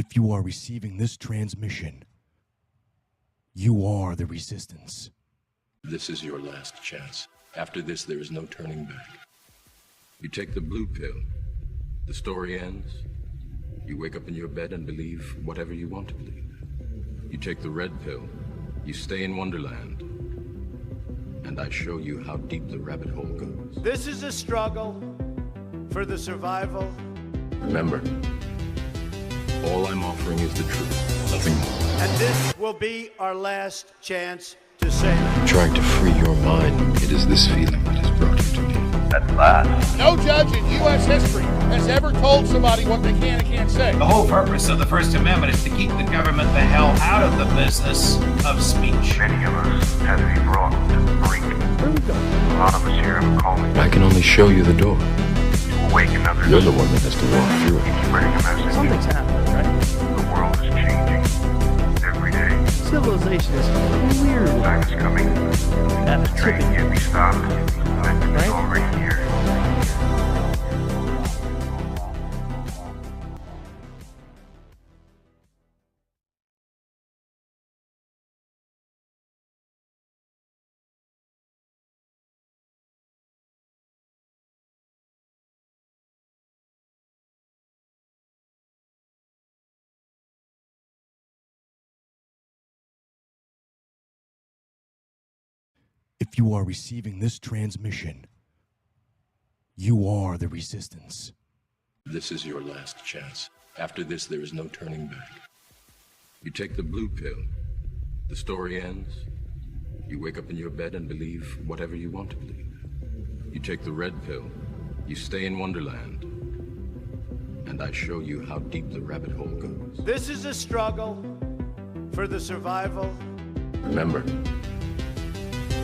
If you are receiving this transmission, you are the resistance. This is your last chance. After this, there is no turning back. You take the blue pill. The story ends. You wake up in your bed and believe whatever you want to believe. You take the red pill. You stay in Wonderland. And I show you how deep the rabbit hole goes. This is a struggle for the survival. Remember, all I'm offering is the truth, nothing more. And this will be our last chance to say it. Trying to free your mind, it is this feeling that has brought you to me. At last. No judge in U.S. history has ever told somebody what they can and can't say. The whole purpose of the First Amendment is to keep the government the hell out of the business of speech. Many of us had to be brought to the brink. A lot of us here have a calling I can only show you the door. to awaken others. You're the one that has to walk through it. Spreading a message. Something's happening, right? The world is changing every day. Civilization is weird. Time is coming. At The a train tipping. can't be stopped. Momentum is Right? already here. If you are receiving this transmission, you are the resistance. This is your last chance. After this, there is no turning back. You take the blue pill. The story ends. You wake up in your bed and believe whatever you want to believe. You take the red pill. You stay in Wonderland. And I show you how deep the rabbit hole goes. This is a struggle for the survival. Remember,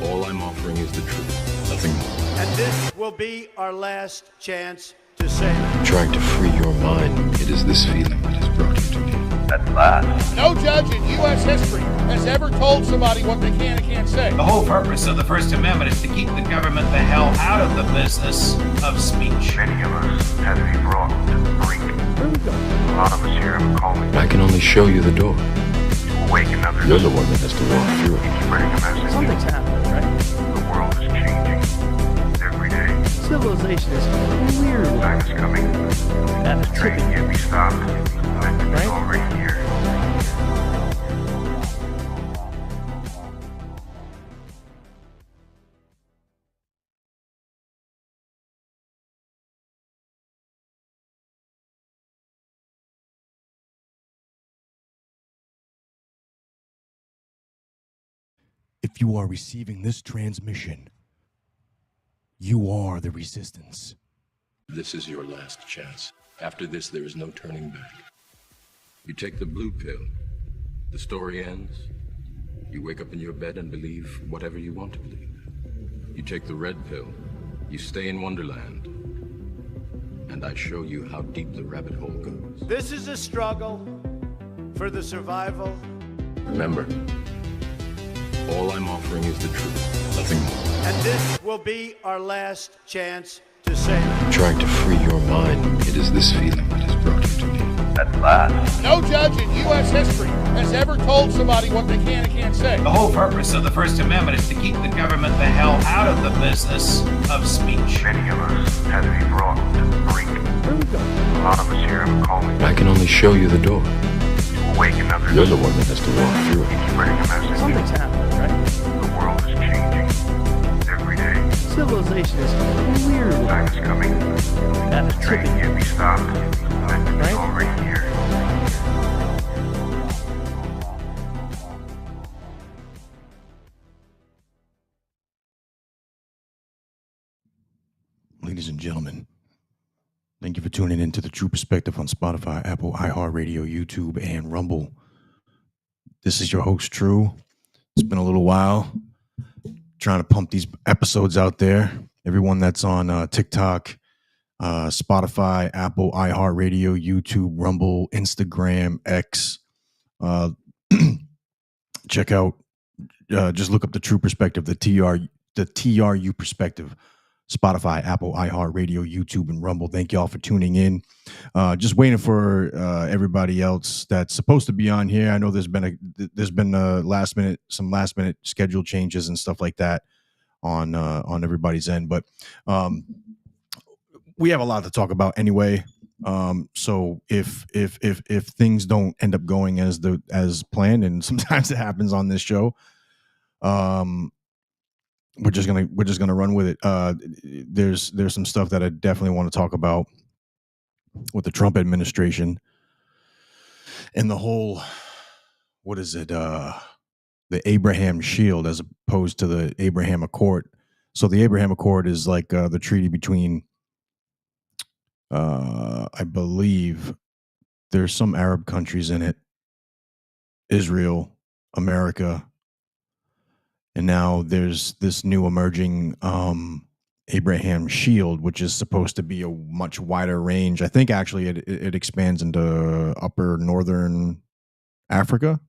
all I'm offering is the truth, nothing more. And this will be our last chance to say it. Trying to free your mind, it is this feeling that has brought you to me. At last. No judge in U.S. history has ever told somebody what they can and can't say. The whole purpose of the First Amendment is to keep the government the hell out of the business of speech. Many of us had to be brought to the brink. A lot of us here have a calling I can only show you the door. to awaken others. You're the one that has to walk through it. Spreading a message. Something's happening, right? The world is changing every day. Civilization is weird. Time is coming. At a The train tipping. can't be stopped. Momentum is Right? already here. If you are receiving this transmission, you are the resistance. This is your last chance. After this, there is no turning back. You take the blue pill. The story ends. You wake up in your bed and believe whatever you want to believe. You take the red pill. You stay in Wonderland. And I show you how deep the rabbit hole goes. This is a struggle for the survival. Remember, all I'm offering is the truth, nothing more. And this will be our last chance to say it. Trying to free your mind, it is this feeling that has brought you to me. At last. No judge in U.S. history has ever told somebody what they can and can't say. The whole purpose of the First Amendment is to keep the government the hell out of the business of speech. Many of us had to be brought to the brink. A lot of us here have a calling I can only show you the door. to awaken others. You're the one that has to walk through it. Spreading a message. Something's happening, right? The world is changing every day. Civilization is weird. Time is coming. At a The train tipping. can't be stopped. Momentum is Right? already here. Ladies and gentlemen, thank you for tuning in to The True Perspective on Spotify, Apple, iHeartRadio, YouTube, and Rumble. This is your host, True. It's been a little while trying to pump these episodes out there. Everyone that's on TikTok, Spotify, Apple, iHeartRadio, YouTube, Rumble, Instagram, X. Check out, just look up The True Perspective, the TRU Perspective. Spotify, Apple, iHeartRadio, YouTube, and Rumble. Thank y'all for tuning in. Just waiting for everybody else that's supposed to be on here. I know there's been some last minute schedule changes and stuff like that on everybody's end, but we have a lot to talk about anyway. So if things don't end up going as planned, and sometimes it happens on this show, we're just gonna run with it. There's some stuff that I definitely want to talk about with the Trump administration and the whole, what is it, the Abraham Shield as opposed to the Abraham Accord. So the Abraham Accord is like the treaty between, I believe there's some Arab countries in it, Israel, America, and now there's this new emerging Abraham Shield, which is supposed to be a much wider range. I think actually it expands into upper northern Africa.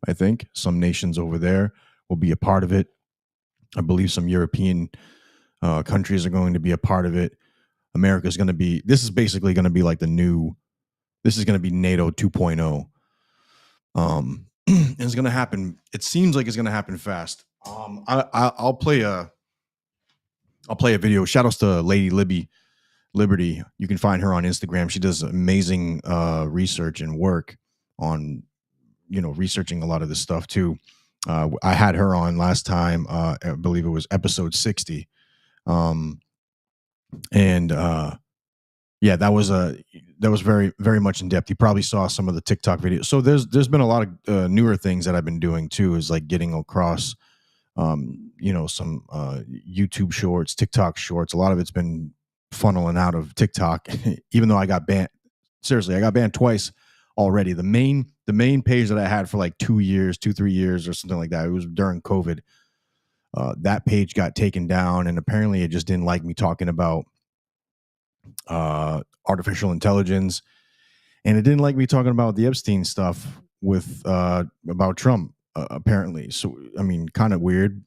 I think some nations over there will be a part of it. I believe some European countries are going to be a part of it. America's going to be, this is basically going to be like this is going to be NATO 2.0. And it's going to happen. It seems like it's going to happen fast. I'll play a video. Shout outs to Lady Liberty. You can find her on Instagram. She does amazing research and work on, researching a lot of this stuff too. I had her on last time. I believe it was episode 60. Yeah, that was very, very much in depth. You probably saw some of the TikTok videos. So there's been a lot of newer things that I've been doing too, is like getting across, some YouTube shorts, TikTok shorts. A lot of it's been funneling out of TikTok, even though I got banned. Seriously, I got banned twice already. The main page that I had for like 3 years or something like that, it was during COVID. That page got taken down, and apparently it just didn't like me talking about artificial intelligence, and it didn't like me talking about the Epstein stuff with about Trump, apparently. So I mean, kind of weird.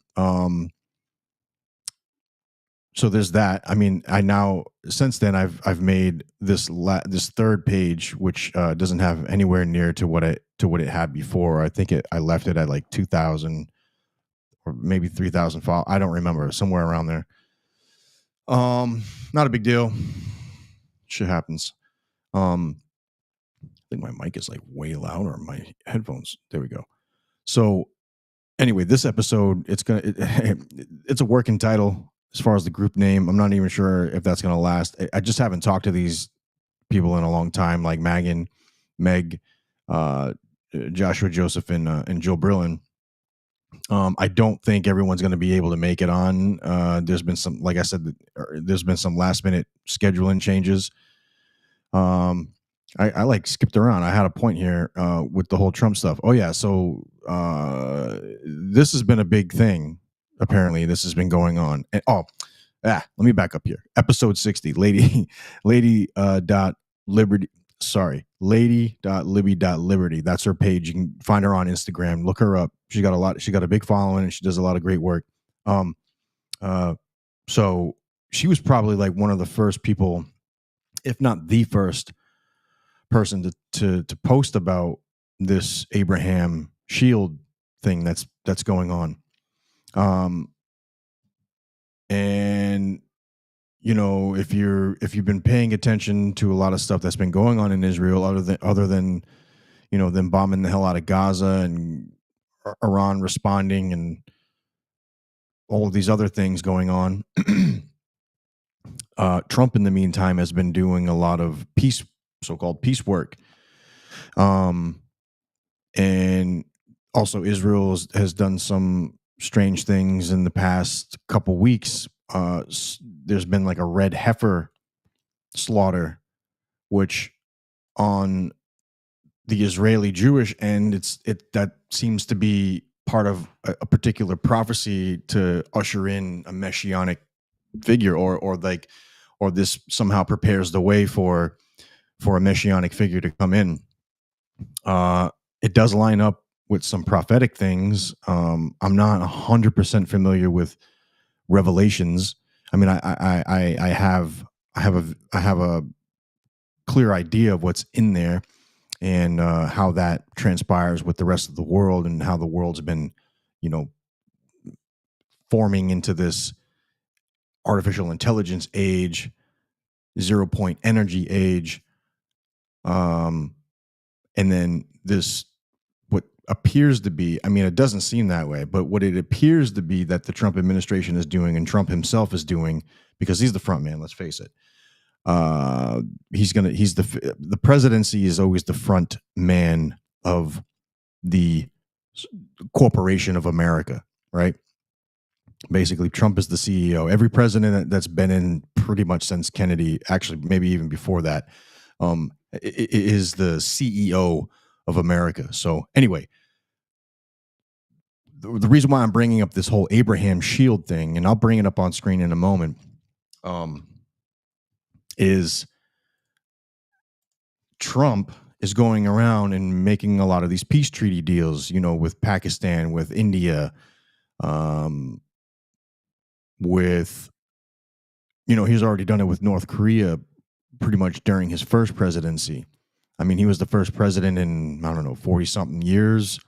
So there's that. I mean, since then I've made this third page, which doesn't have anywhere near to what it had before. I think I left it at like 2,000 or maybe 3,000 followers. I don't remember, somewhere around there. Not a big deal. Shit happens. I think my mic is like way loud, or my headphones. There we go. So anyway, this episode, it's a working title as far as the group name. I'm not even sure if that's going to last. I just haven't talked to these people in a long time, like Magan, Meg, Joshua, Joseph, and Joe Brillon. I don't think everyone's going to be able to make it on. There's been some, like I said, there's been some last minute scheduling changes. I like skipped around. I had a point here with the whole Trump stuff. Oh yeah, so this has been a big thing. Apparently, this has been going on. And, let me back up here. Episode 60, lady dot liberty. Sorry, lady.libby.liberty. That's her page. You can find her on Instagram. Look her up. She got a big following, and she does a lot of great work. So she was probably like one of the first people, if not the first person to post about this Abraham Shield thing that's going on. And if you've been paying attention to a lot of stuff that's been going on in Israel, other than them bombing the hell out of Gaza and Iran responding and all of these other things going on, Trump in the meantime has been doing a lot of so-called peace work. And also Israel has done some strange things in the past couple weeks. There's been like a red heifer slaughter, which on the Israeli Jewish end, that seems to be part of a particular prophecy to usher in a messianic figure, or this somehow prepares the way for a messianic figure to come in. It does line up with some prophetic things. I'm not 100% familiar with Revelations. I mean, I have a clear idea of what's in there and how that transpires with the rest of the world and how the world's been, you know, forming into this artificial intelligence age, 0 point energy age, and then this what appears to be, I mean, it doesn't seem that way, but what it appears to be that the Trump administration is doing and Trump himself is doing, because he's the front man, let's face it. He's the presidency is always the front man of the corporation of America, right? Basically, Trump is the CEO. Every president that's been in pretty much since Kennedy, actually maybe even before that, is the CEO of America. So anyway, the reason why I'm bringing up this whole Abraham Shield thing, and I'll bring it up on screen in a moment, is Trump is going around and making a lot of these peace treaty deals, you know, with Pakistan, with India, with, you know, he's already done it with North Korea pretty much during his first presidency. I mean, he was the first president in, I don't know, 40 something years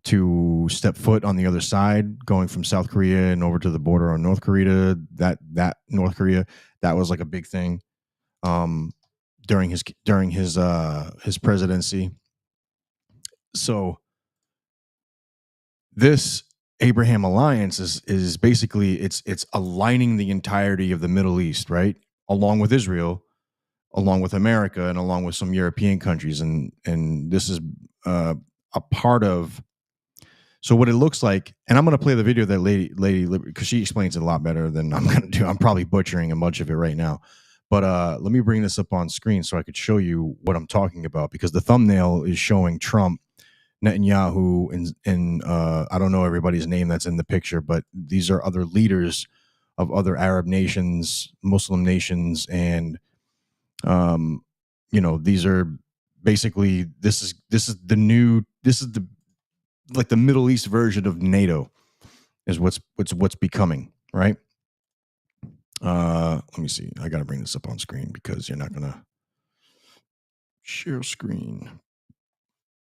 to step foot on the other side, going from South Korea and over to the border on North Korea. That North Korea, that was like a big thing during his presidency. So this Abraham alliance is basically it's aligning the entirety of the Middle East, right, along with Israel, along with America, and along with some European countries, and this is a part of. So what it looks like, and I'm going to play the video that lady because she explains it a lot better than I'm going to do. I'm probably butchering a bunch of it right now, but let me bring this up on screen so I could show you what I'm talking about, because the thumbnail is showing Trump, Netanyahu, and I don't know everybody's name that's in the picture, but these are other leaders of other Arab nations, Muslim nations, and you know, these are basically this is the like the Middle East version of NATO is what's becoming, right? Let me see. I got to bring this up on screen because you're not gonna share screen.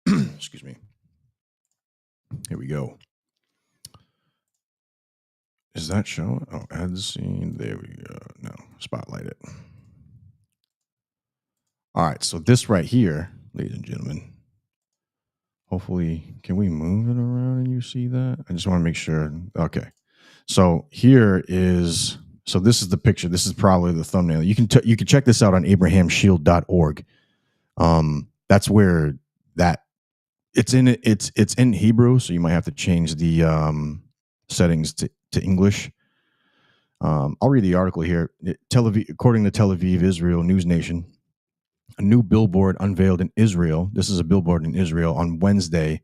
Excuse me. Here we go. Is that showing? Oh, add the scene. There we go. No, spotlight it. All right. So this right here, ladies and gentlemen. Hopefully, can we move it around and you see that? I just want to make sure. Okay. So here is, so this is the picture. This is probably the thumbnail. You can check this out on abrahamshield.org. That's where that it's in Hebrew, so you might have to change the settings to English. I'll read the article here. According to Tel Aviv, Israel News Nation, a new billboard unveiled in Israel. This is a billboard in Israel on Wednesday.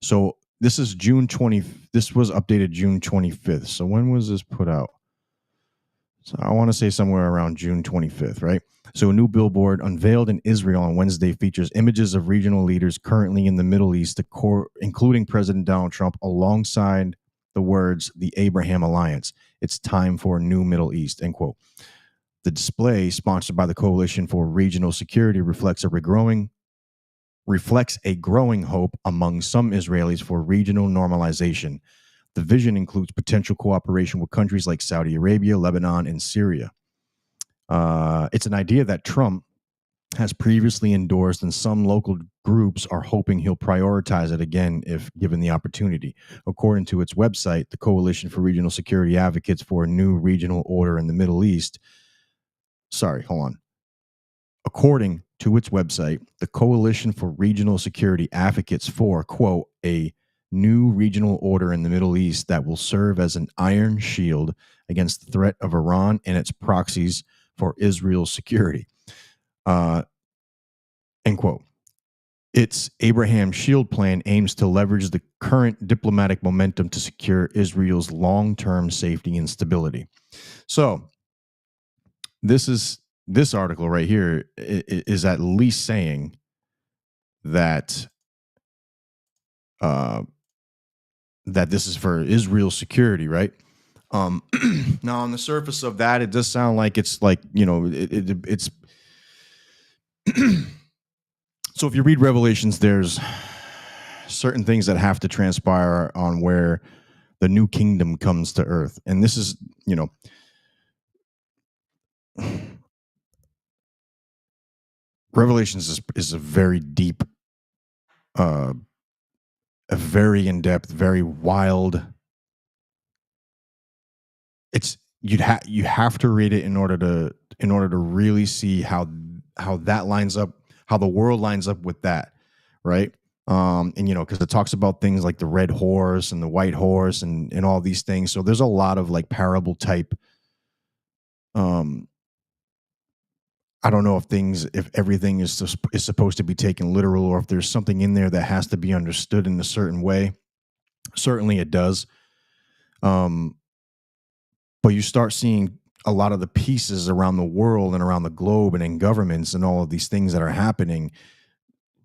So this is June 20. This was updated June 25th. So when was this put out? So I want to say somewhere around June 25th, right? So a new billboard unveiled in Israel on Wednesday features images of regional leaders currently in the Middle East, including President Donald Trump, alongside the words, "The Abraham Alliance. It's time for a new Middle East," end quote. The display, sponsored by the Coalition for Regional Security, reflects a growing hope among some Israelis for regional normalization. The vision includes potential cooperation with countries like Saudi Arabia, Lebanon, and Syria. It's an idea that Trump has previously endorsed, and some local groups are hoping he'll prioritize it again if given the opportunity. According to its website, the Coalition for Regional Security advocates for a new regional order in the Middle East. According to its website, the Coalition for Regional Security advocates for, quote, a new regional order in the Middle East that will serve as an iron shield against the threat of Iran and its proxies for Israel's security. End quote. Its Abraham Shield plan aims to leverage the current diplomatic momentum to secure Israel's long-term safety and stability. So this article right here is at least saying that that this is for Israel's security, right? Now on the surface of that, it does sound like it's like, you know, it's so if you read Revelations, there's certain things that have to transpire on where the new kingdom comes to earth. And this is, you know, Revelations is a very deep, a very in-depth, very wild. It's you have to read it in order to really see how that lines up, how the world lines up with that, right? And you know, because it talks about things like the red horse and the white horse and all these things. So there's a lot of like parable type. I don't know if everything is supposed to be taken literal, or if there's something in there that has to be understood in a certain way. Certainly, it does. But you start seeing a lot of the pieces around the world and around the globe and in governments and all of these things that are happening,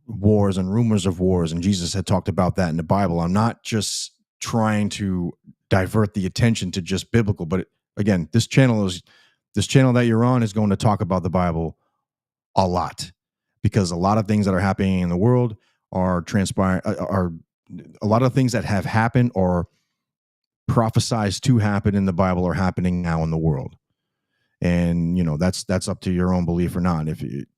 wars and rumors of wars. And Jesus had talked about that in the Bible. I'm not just trying to divert the attention to just biblical, but again, this channel that you're on is going to talk about the Bible a lot, because a lot of things that are happening in the world are transpiring, are a lot of things that have happened or prophesized to happen in the Bible are happening now in the world. And you know, that's up to your own belief or not. I'm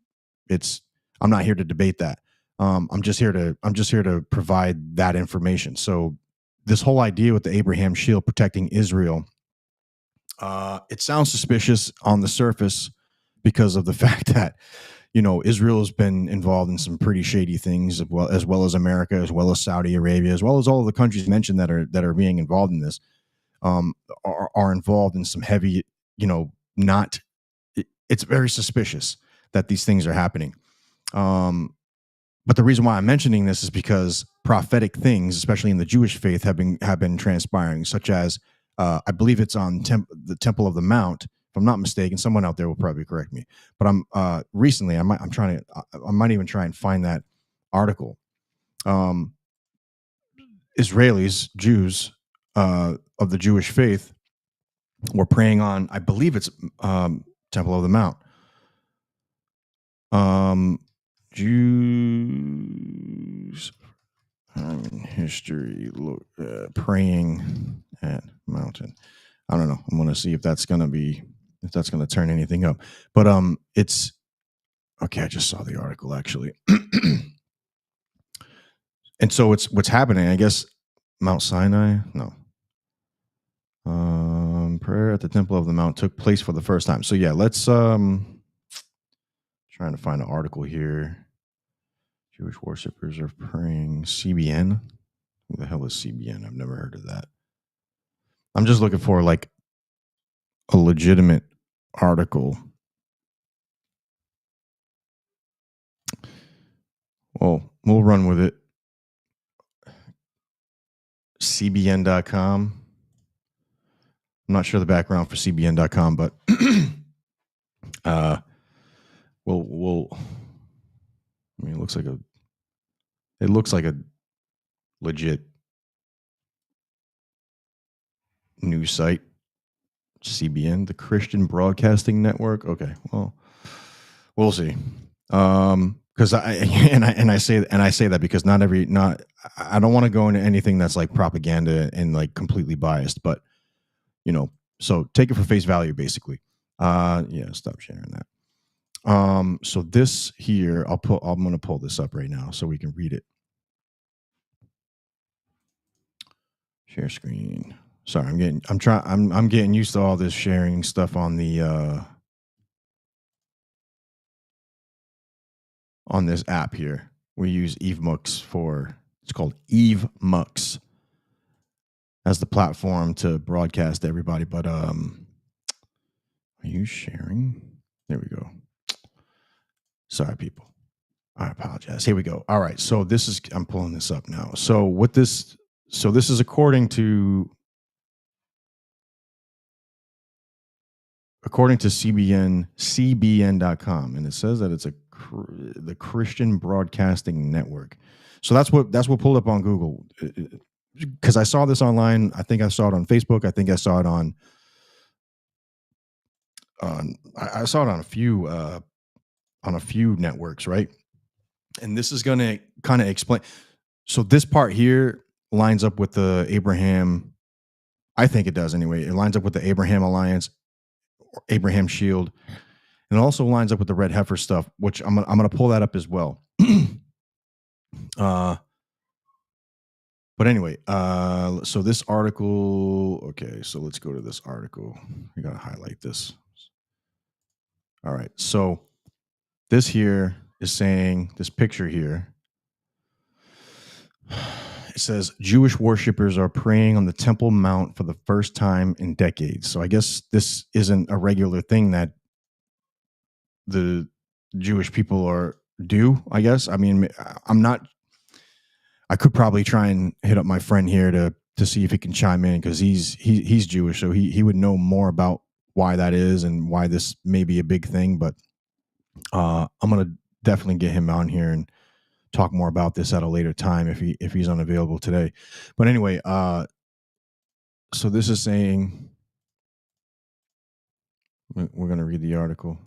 not here to debate that. I'm just here to provide that information. So this whole idea with the Abraham shield protecting Israel, it sounds suspicious on the surface because of the fact that, you know, Israel has been involved in some pretty shady things, as well as America, as well as Saudi Arabia, as well as all of the countries mentioned that are being involved in this, are involved in some heavy, you know, it's very suspicious that these things are happening. But the reason why I'm mentioning this is because prophetic things, especially in the Jewish faith, have been transpiring, such as I believe it's on the Temple of the Mount, if I'm not mistaken. Someone out there will probably correct me. But I might even try and find that article. Israelis, Jews of the Jewish faith, were praying on, I believe it's Temple of the Mount. Jews in history praying at mountain. I don't know. I'm going to see if that's going to turn anything up. But it's okay. I just saw the article actually. And so what's happening, I guess, Mount Sinai. No. Prayer at the Temple of the Mount took place for the first time. So yeah, let's trying to find an article here. Jewish worshippers are praying. CBN. Who the hell is CBN? I've never heard of that. I'm just looking for like a legitimate article. Well, we'll run with it. CBN.com. I'm not sure the background for CBN.com, but we'll I mean, it looks like a legit news site. CBN, the Christian Broadcasting Network. Okay, well, we'll see. Because I say that because I don't want to go into anything that's like propaganda and like completely biased, but you know, so take it for face value, basically. Yeah, stop sharing that. So this here, I'm going to pull this up right now so we can read it. Share screen. Sorry, I'm getting used to all this sharing stuff on the on this app here. We use EveMux it's called EveMux as the platform to broadcast to everybody. But are you sharing? There we go. Sorry, people. I apologize. Here we go. All right. So I'm pulling this up now. So this is according to CBN.com, and it says that it's the Christian Broadcasting Network. So that's what pulled up on Google. because I saw this online. I think I saw it on Facebook. I think I saw it on I saw it on a few networks, right? And this is going to kind of explain. So this part here lines up with the Abraham. I think it does anyway. It lines up with the Abraham Alliance, or Abraham Shield, and it also lines up with the red heifer stuff, which I'm gonna pull that up as well. But anyway, so this article. Okay, so let's go to this article. We gotta highlight this. All right, so this here is saying, this picture here, it says Jewish worshipers are praying on the Temple Mount for the first time in decades. So I guess this isn't a regular thing that the Jewish people do, I guess. I mean, I could probably try and hit up my friend here to see if he can chime in, because he's Jewish, so he would know more about why that is and why this may be a big thing. But I'm gonna definitely get him on here and talk more about this at a later time if he's unavailable today. But anyway, so this is saying, we're going to read the article.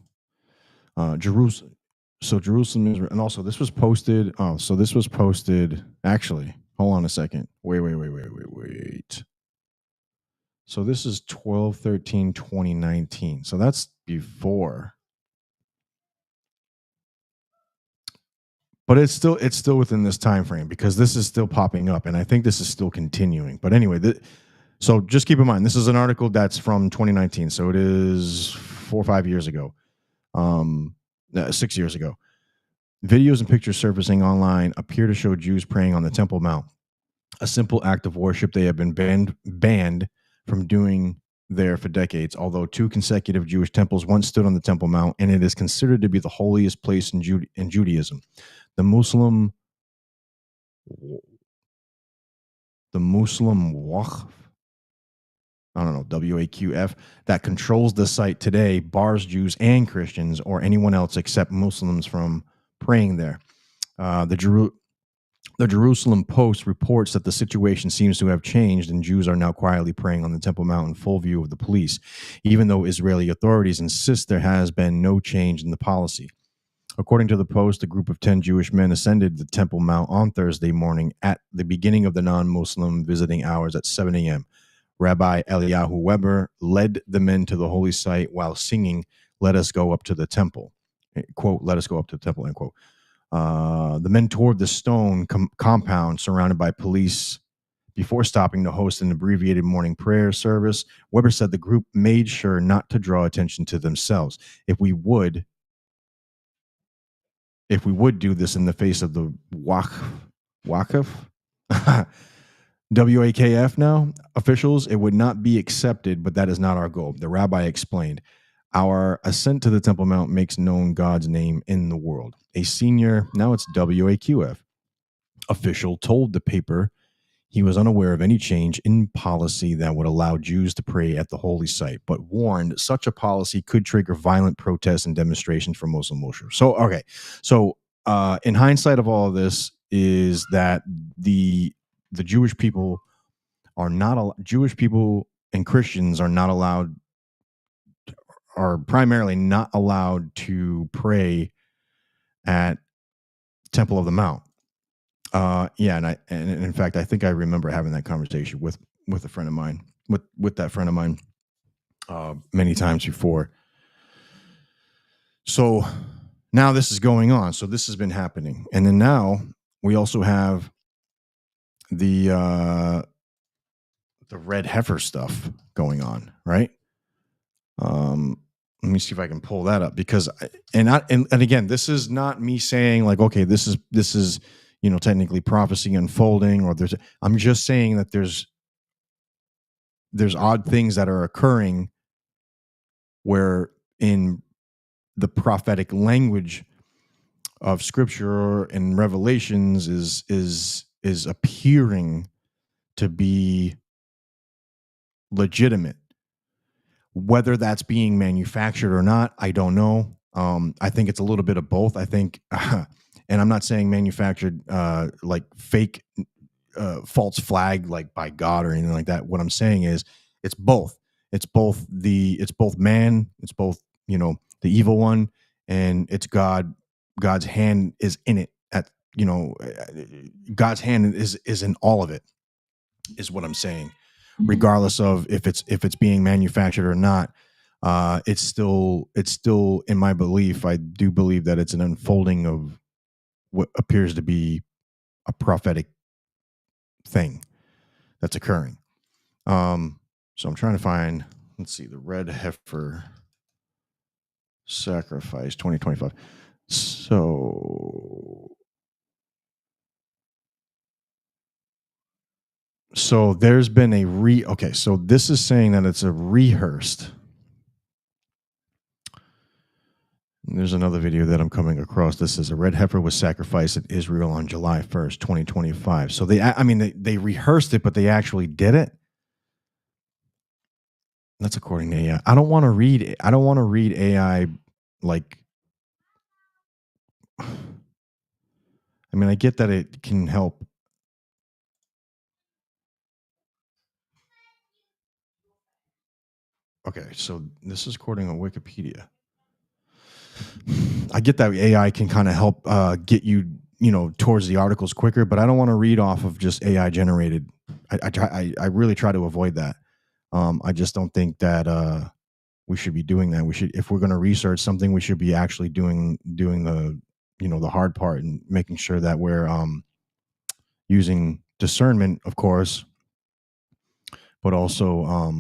Jerusalem. So Jerusalem is, and also this was posted. Oh, so this was posted. Actually, hold on a second. Wait. So this is 12/13/2019. So that's before. But it's still within this time frame, because this is still popping up, and I think this is still continuing. But anyway, so just keep in mind, this is an article that's from 2019, so it is 4 or 5 years ago, 6 years ago. Videos and pictures surfacing online appear to show Jews praying on the Temple Mount, a simple act of worship they have been banned from doing there for decades. Although 2 consecutive Jewish temples once stood on the Temple Mount, and it is considered to be the holiest place in Judaism. The Muslim Waqf, I don't know, WAQF, that controls the site today bars Jews and Christians or anyone else except Muslims from praying there. The Jerusalem Post reports that the situation seems to have changed, and Jews are now quietly praying on the Temple Mount in full view of the police, even though Israeli authorities insist there has been no change in the policy. According to the Post, a group of 10 Jewish men ascended the Temple Mount on Thursday morning at the beginning of the non-Muslim visiting hours at 7 a.m. Rabbi Eliyahu Weber led the men to the holy site while singing, "Let us go up to the temple." Quote, "Let us go up to the temple," end quote. The men toured the stone compound surrounded by police before stopping to host an abbreviated morning prayer service. Weber said the group made sure not to draw attention to themselves. If we would do this in the face of the Waqf, WAKF now, officials, it would not be accepted, but that is not our goal. The rabbi explained, "Our ascent to the Temple Mount makes known God's name in the world." A senior, now it's WAQF, official told the paper he was unaware of any change in policy that would allow Jews to pray at the holy site, but warned such a policy could trigger violent protests and demonstrations for Muslim worship. So, okay. So, in hindsight of all of this is that the Jewish people Jewish people and Christians are primarily not allowed to pray at Temple of the Mount. And in fact, I think I remember having that conversation with a friend of mine, with that friend of mine, many times before. So now this is going on. So this has been happening, and then now we also have the red heifer stuff going on, right? Let me see if I can pull that up, because and again, this is not me saying like, okay, this is technically prophecy unfolding, or I'm just saying that there's odd things that are occurring where in the prophetic language of scripture and revelations is appearing to be legitimate. Whether that's being manufactured or not, I don't know. I think it's a little bit of both. I think, and I'm not saying manufactured like fake false flag like by God or anything like that. What I'm saying is it's both. It's both man, it's both, the evil one, and it's God. God's hand is in it. God's hand is in all of it, is what I'm saying. Regardless of if it's being manufactured or not, it's still in my belief. I do believe that it's an unfolding of what appears to be a prophetic thing that's occurring. So I'm trying to find, let's see, the red heifer sacrifice 2025. So there's been okay, so this is saying that it's a rehearsed. And there's another video that I'm coming across. This is a red heifer was sacrificed in Israel on July 1st, 2025. So they rehearsed it, but they actually did it. That's according to AI. I don't want to read AI like, I mean, I get that it can help. Okay, so this is according to Wikipedia. I get that AI can kind of help get you, towards the articles quicker, but I don't want to read off of just AI generated. I really try to avoid that. I just don't think that we should be doing that. We should, if we're going to research something, we should be actually doing the, the hard part and making sure that we're using discernment, of course, but also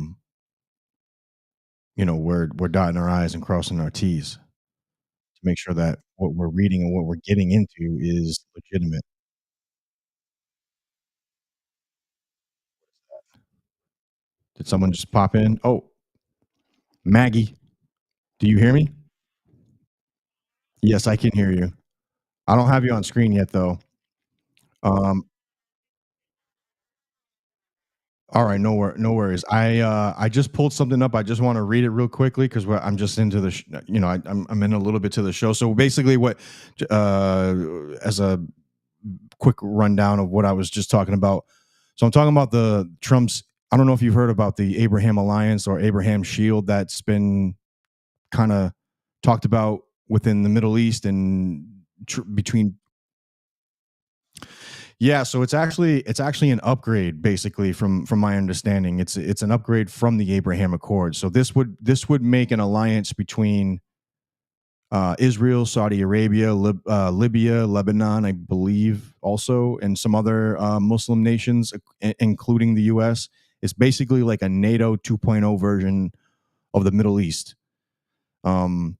we're dotting our I's and crossing our T's to make sure that what we're reading and what we're getting into is legitimate. Did someone just pop in? Oh, Maggie, do you hear me? Yes, I can hear you. I don't have you on screen yet, though. All right, no worries. I just pulled something up. I just want to read it real quickly because I'm just into the, I'm in a little bit to the show. So basically, what, as a quick rundown of what I was just talking about. So I'm talking about the Trump's. I don't know if you've heard about the Abraham Alliance or Abraham Shield that's been kind of talked about within the Middle East and between. Yeah, so it's actually an upgrade, basically, from my understanding. It's an upgrade from the Abraham Accord. So this would make an alliance between Israel, Saudi Arabia, Libya, Lebanon, I believe, also, and some other Muslim nations, including the U.S. It's basically like a NATO 2.0 version of the Middle East. And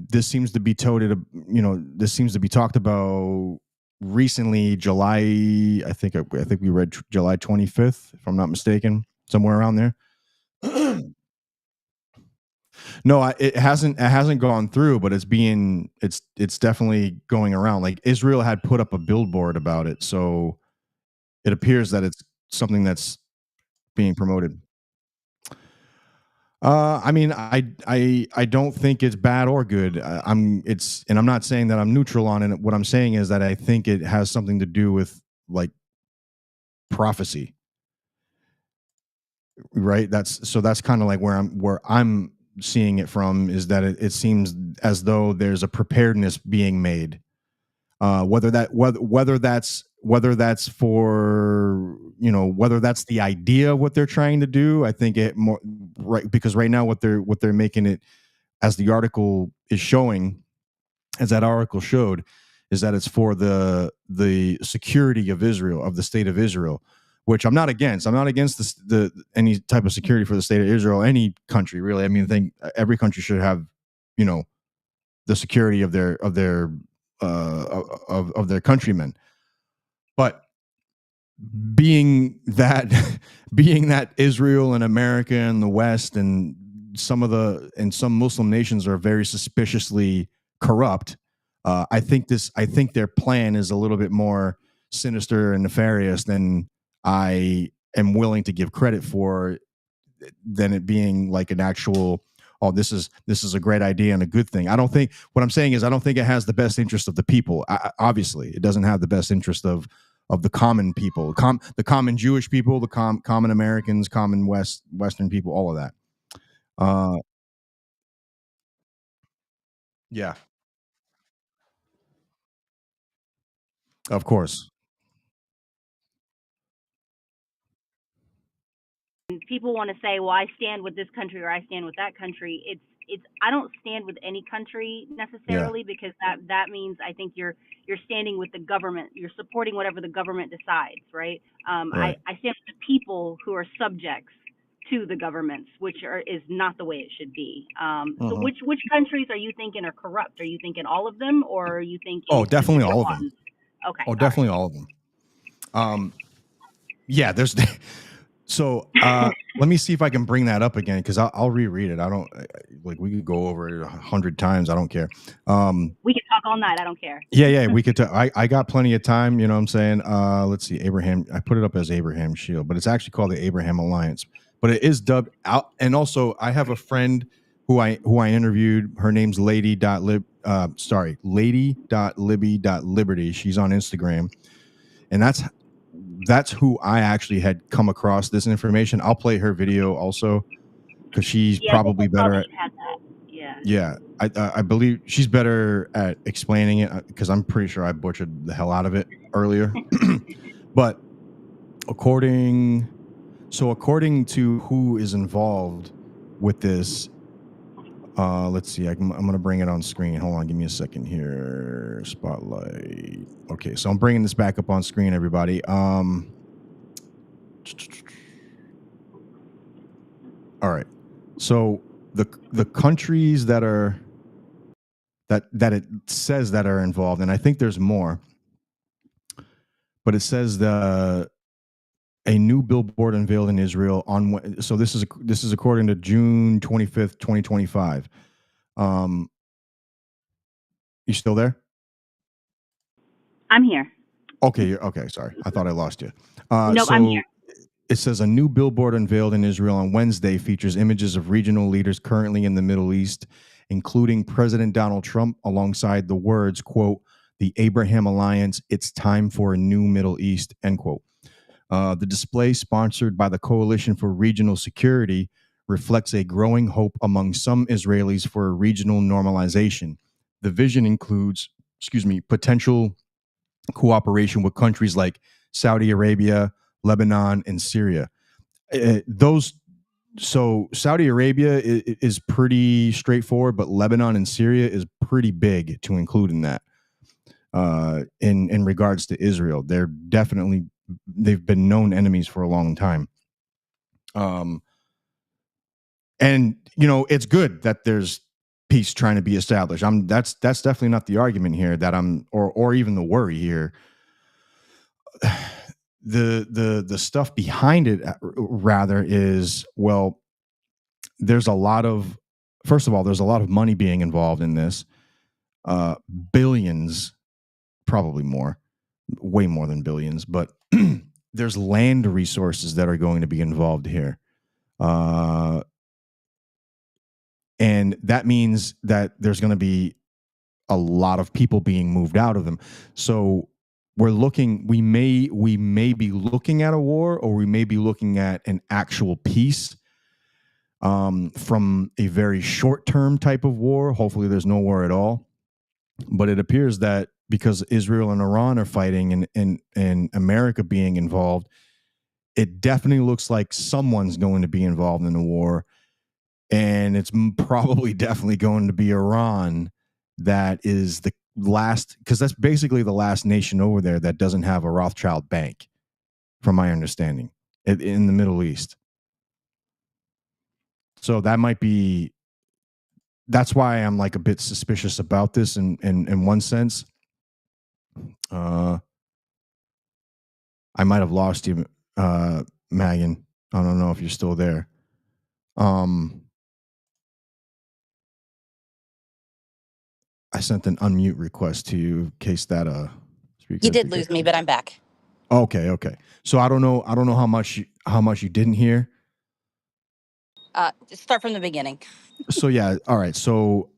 this seems to be this seems to be talked about recently. July, I think we read July 25th, if I'm not mistaken, somewhere around there. No, it hasn't gone through, but it's definitely going around. Like Israel had put up a billboard about it, so it appears that it's something that's being promoted. I mean, I don't think it's bad or good. I'm not saying that I'm neutral on it. What I'm saying is that I think it has something to do with like prophecy, right? That's kind of like where I'm seeing it from, is that it seems as though there's a preparedness being made. Whether that's for, whether that's the idea of what they're trying to do, I think it more right, because right now what they're making it, as the article is showing, as that article showed, is that it's for the security of Israel, of the state of Israel, which I'm not against. I'm not against the any type of security for the state of Israel, any country really. I mean, I think every country should have, the security of their countrymen. But being that Israel and America and the West and some Muslim nations are very suspiciously corrupt, I think their plan is a little bit more sinister and nefarious than I am willing to give credit for, than it being like an actual, oh, this is a great idea and a good thing. What I'm saying is I don't think it has the best interest of the people. Obviously, it doesn't have the best interest of of the common people, the common Jewish people, the common Americans, common Western people, all of that. Yeah, of course. People want to say, well, I stand with this country or I stand with that country. It's I don't stand with any country necessarily, because that means I think you're standing with the government. You're supporting whatever the government decides, right? Right. I stand with the people who are subjects to the governments, which is not the way it should be. So which countries are you thinking are corrupt? Are you thinking all of them, or are you thinking Definitely specific all of them. ones? Okay. Definitely all of them. Yeah, there's so let me see if I can bring that up again, because I'll reread it. I don't like, we could go over it 100 times. I don't care. We can talk all night. I don't care. Yeah, we could. I got plenty of time. You know what I'm saying? Let's see, Abraham. I put it up as Abraham Shield, but it's actually called the Abraham Alliance. But it is dubbed out. And also, I have a friend who I interviewed. Her name's lady.libby.liberty. She's on Instagram, and that's who I actually had come across this information. I'll play her video also, because she's probably better at. Yeah, I believe she's better at explaining it, because I'm pretty sure I butchered the hell out of it earlier. But according to who is involved with this, let's see. I'm going to bring it on screen. Hold on, give me a second here. Spotlight. Okay, so I'm bringing this back up on screen, everybody. All right. So the countries that are that it says that are involved, and I think there's more, but it says a new billboard unveiled in Israel on. So this is according to June 25th, 2025. You still there? I'm here. Okay. Okay. Sorry, I thought I lost you. Nope, I'm here. It says a new billboard unveiled in Israel on Wednesday features images of regional leaders currently in the Middle East, including President Donald Trump, alongside the words, quote, "The Abraham Alliance, it's time for a new Middle East," end quote. The display, sponsored by the Coalition for Regional Security, reflects a growing hope among some Israelis for a regional normalization. The vision includes, potential cooperation with countries like Saudi Arabia, Lebanon, and Syria. So Saudi Arabia is pretty straightforward, but Lebanon and Syria is pretty big to include in that. In regards to Israel, they've been known enemies for a long time. And it's good that there's peace trying to be established. That's definitely not the argument here that or even the worry here. The stuff behind it rather is, well, there's a lot of money being involved in this, billions, probably more, way more than billions, but there's land resources that are going to be involved here. And that means that there's going to be a lot of people being moved out of them. So we may be looking at a war, or we may be looking at an actual peace, from a very short-term type of war. Hopefully there's no war at all. But it appears that because Israel and Iran are fighting and America being involved, it definitely looks like someone's going to be involved in the war. And it's probably definitely going to be Iran that is the last, because that's basically the last nation over there that doesn't have a Rothschild bank, from my understanding, in the Middle East. So that's why I'm like a bit suspicious about this in one sense. I might have lost you, Magan. I don't know if you're still there. I sent an unmute request to you in case that speaker. You did lose me, but I'm back. Okay. So I don't know how much you didn't hear. Start from the beginning. So yeah, all right. So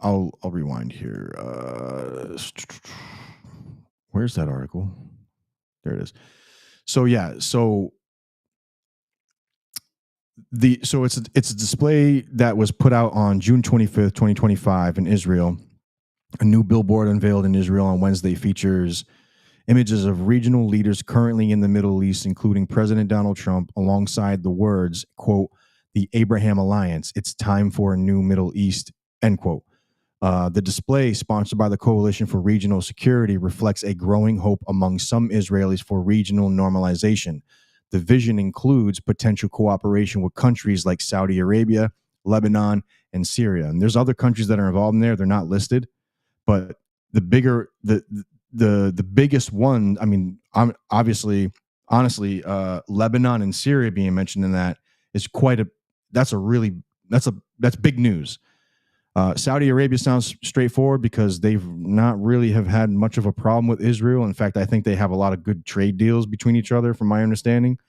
I'll rewind here. Where's that article? There it is. So yeah, so it's a display that was put out on June 25th, 2025 in Israel. A new billboard unveiled in Israel on Wednesday features images of regional leaders currently in the Middle East, including President Donald Trump, alongside the words, quote, "The Abraham Alliance, it's time for a new Middle East," end quote. The display, sponsored by the Coalition for Regional Security, reflects a growing hope among some Israelis for regional normalization. The vision includes potential cooperation with countries like Saudi Arabia, Lebanon, and Syria. And there's other countries that are involved in there. They're not listed, but the biggest one, I mean, I'm honestly, Lebanon and Syria being mentioned in that is that's big news. Saudi Arabia sounds straightforward because they've not really have had much of a problem with Israel. In fact, I think they have a lot of good trade deals between each other, from my understanding.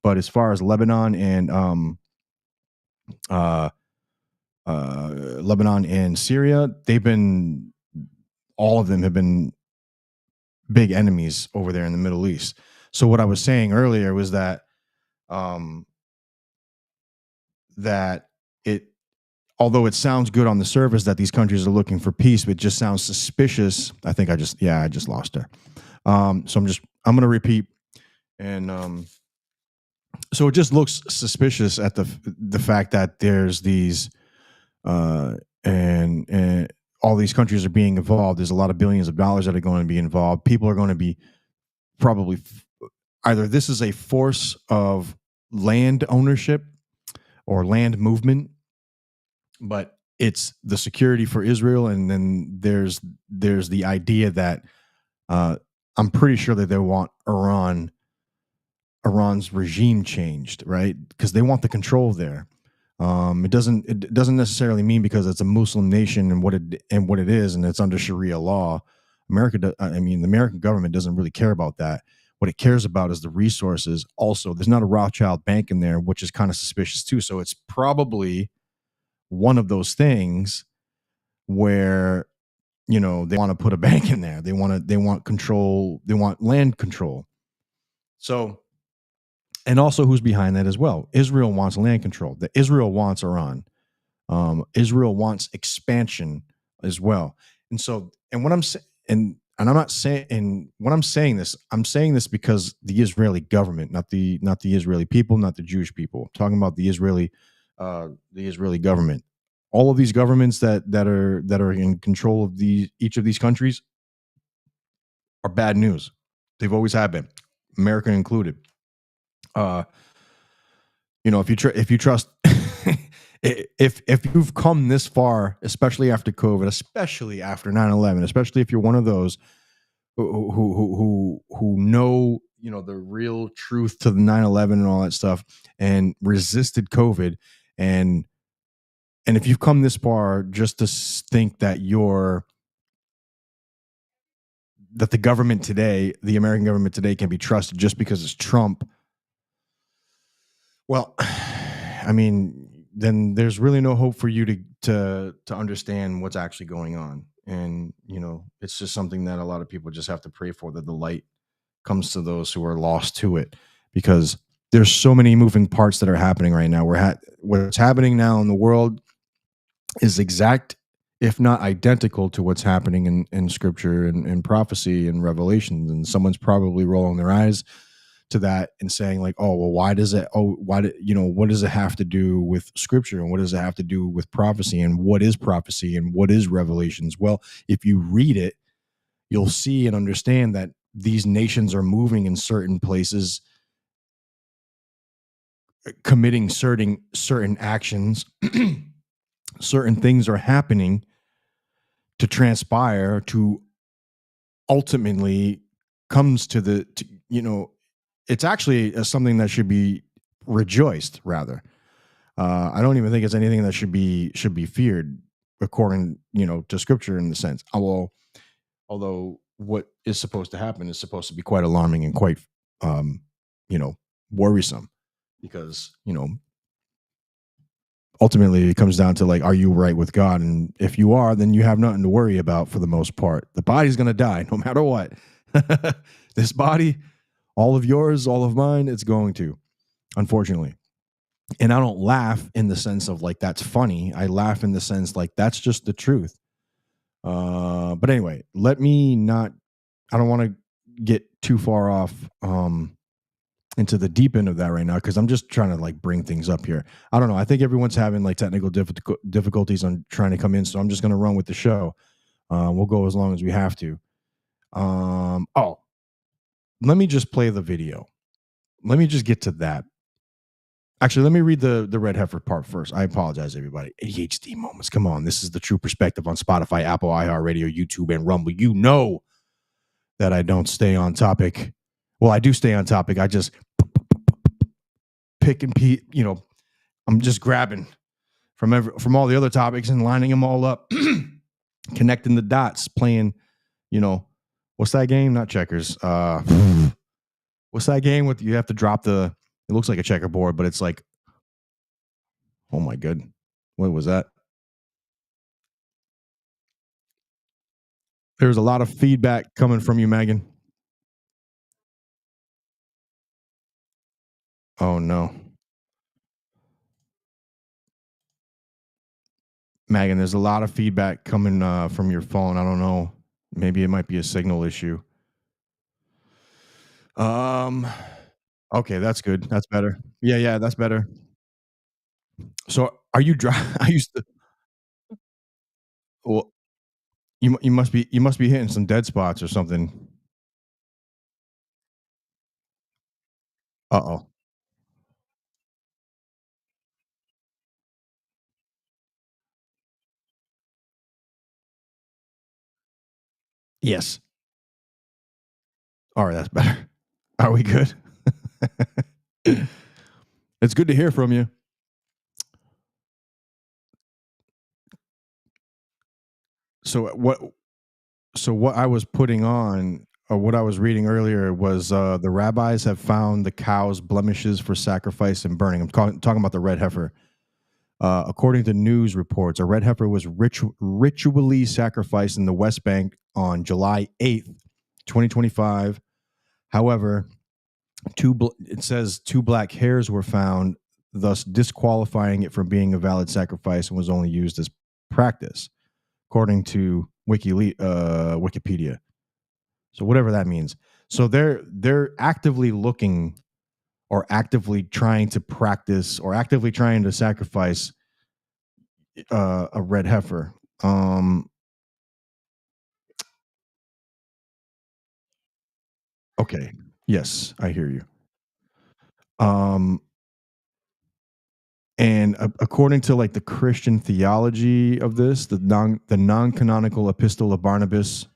But as far as Lebanon and Syria, all of them have been big enemies over there in the Middle East. So what I was saying earlier was that although it sounds good on the surface that these countries are looking for peace, it just sounds suspicious. I think I just lost her. So I'm going to repeat. And so it just looks suspicious at the fact that there's these and all these countries are being involved. There's a lot of billions of dollars that are going to be involved. People are going to be probably either this is a force of land ownership or land movement, but it's the security for Israel. And then there's the idea that I'm pretty sure that they want Iran's regime changed, right? Because they want the control there. It doesn't necessarily mean because it's a Muslim nation and what it is, and it's under Sharia law. The American government doesn't really care about that. What it cares about is the resources. Also, there's not a Rothschild bank in there, which is kind of suspicious too. So it's probably one of those things where, they want to put a bank in there. They want control. They want land control. So, and also who's behind that as well? Israel wants land control. Israel wants Iran. Israel wants expansion as well. And so, and what I'm saying, and I'm not saying, and when I'm saying this because the Israeli government, not the Israeli people, not the Jewish people. I'm talking about the Israeli government. All of these governments that are in control of each of these countries are bad news. They've always have been, America included. If you trust, if you've come this far, especially after COVID, especially after 9/11, especially if you're one of those who know, the real truth to the 9/11 and all that stuff, and resisted COVID, and if you've come this far just to think that that the government today, the American government today, can be trusted just because it's Trump, well, I mean, then there's really no hope for you to understand what's actually going on. And, it's just something that a lot of people just have to pray for, that the light comes to those who are lost to it, because there's so many moving parts that are happening right now. What's happening now in the world is exact, if not identical, to what's happening in scripture and prophecy and revelations. And someone's probably rolling their eyes to that and saying like, oh, well, what does it have to do with scripture, and what does it have to do with prophecy, and what is prophecy, and what is revelations? Well, if you read it, you'll see and understand that these nations are moving in certain places, committing certain actions. Certain things are happening to transpire to ultimately comes to it's actually something that should be rejoiced, rather. I don't even think it's anything that should be feared, according to scripture, in the sense. Although what is supposed to happen is supposed to be quite alarming and quite worrisome, because ultimately it comes down to like, are you right with God? And if you are, then you have nothing to worry about for the most part. The body's going to die no matter what. This body all of yours, all of mine, it's going to, unfortunately. And I don't laugh in the sense of like that's funny. I laugh in the sense like that's just the truth. But anyway, let me not. I don't want to get too far off into the deep end of that right now because I'm just trying to like bring things up here. I don't know. I think everyone's having like technical difficulties on trying to come in, so I'm just going to run with the show. We'll go as long as we have to. Oh, let me just play the video. Let me just get to that. Actually, let me read the red heifer part first. I apologize, everybody. ADHD moments. Come on. This is the true perspective on Spotify, Apple, iHeartRadio, YouTube, and Rumble. You know that I don't stay on topic. Well, I do stay on topic. I just pick and pee. You know, I'm just grabbing from all the other topics and lining them all up, connecting the dots, playing, you know, what's that game? Not checkers. What's that game with you have to drop the, it looks like a checkerboard, but it's like, oh my god, what was that? There's a lot of feedback coming from you, Magan. Oh no. Magan, there's a lot of feedback coming from your phone. I don't know. Maybe it might be a signal issue. Okay, that's good. That's better. Yeah, that's better. So, are you I used to. Well, you must be hitting some dead spots or something. Uh oh. Yes. All right, that's better. Are we good? It's good to hear from you. So what I was putting on, or what I was reading earlier, was the rabbis have found the cow's blemishes for sacrifice and burning. I'm talking about the red heifer. According to news reports, a red heifer was ritually sacrificed in the West Bank on July 8th, 2025. However, it says two black hairs were found, thus disqualifying it from being a valid sacrifice, and was only used as practice, according to Wikipedia. So whatever that means. So they're actively looking, or actively trying to practice, or actively trying to sacrifice a red heifer. Okay. Yes, I hear you. And according to like the Christian theology of this, the non-canonical epistle of Barnabas,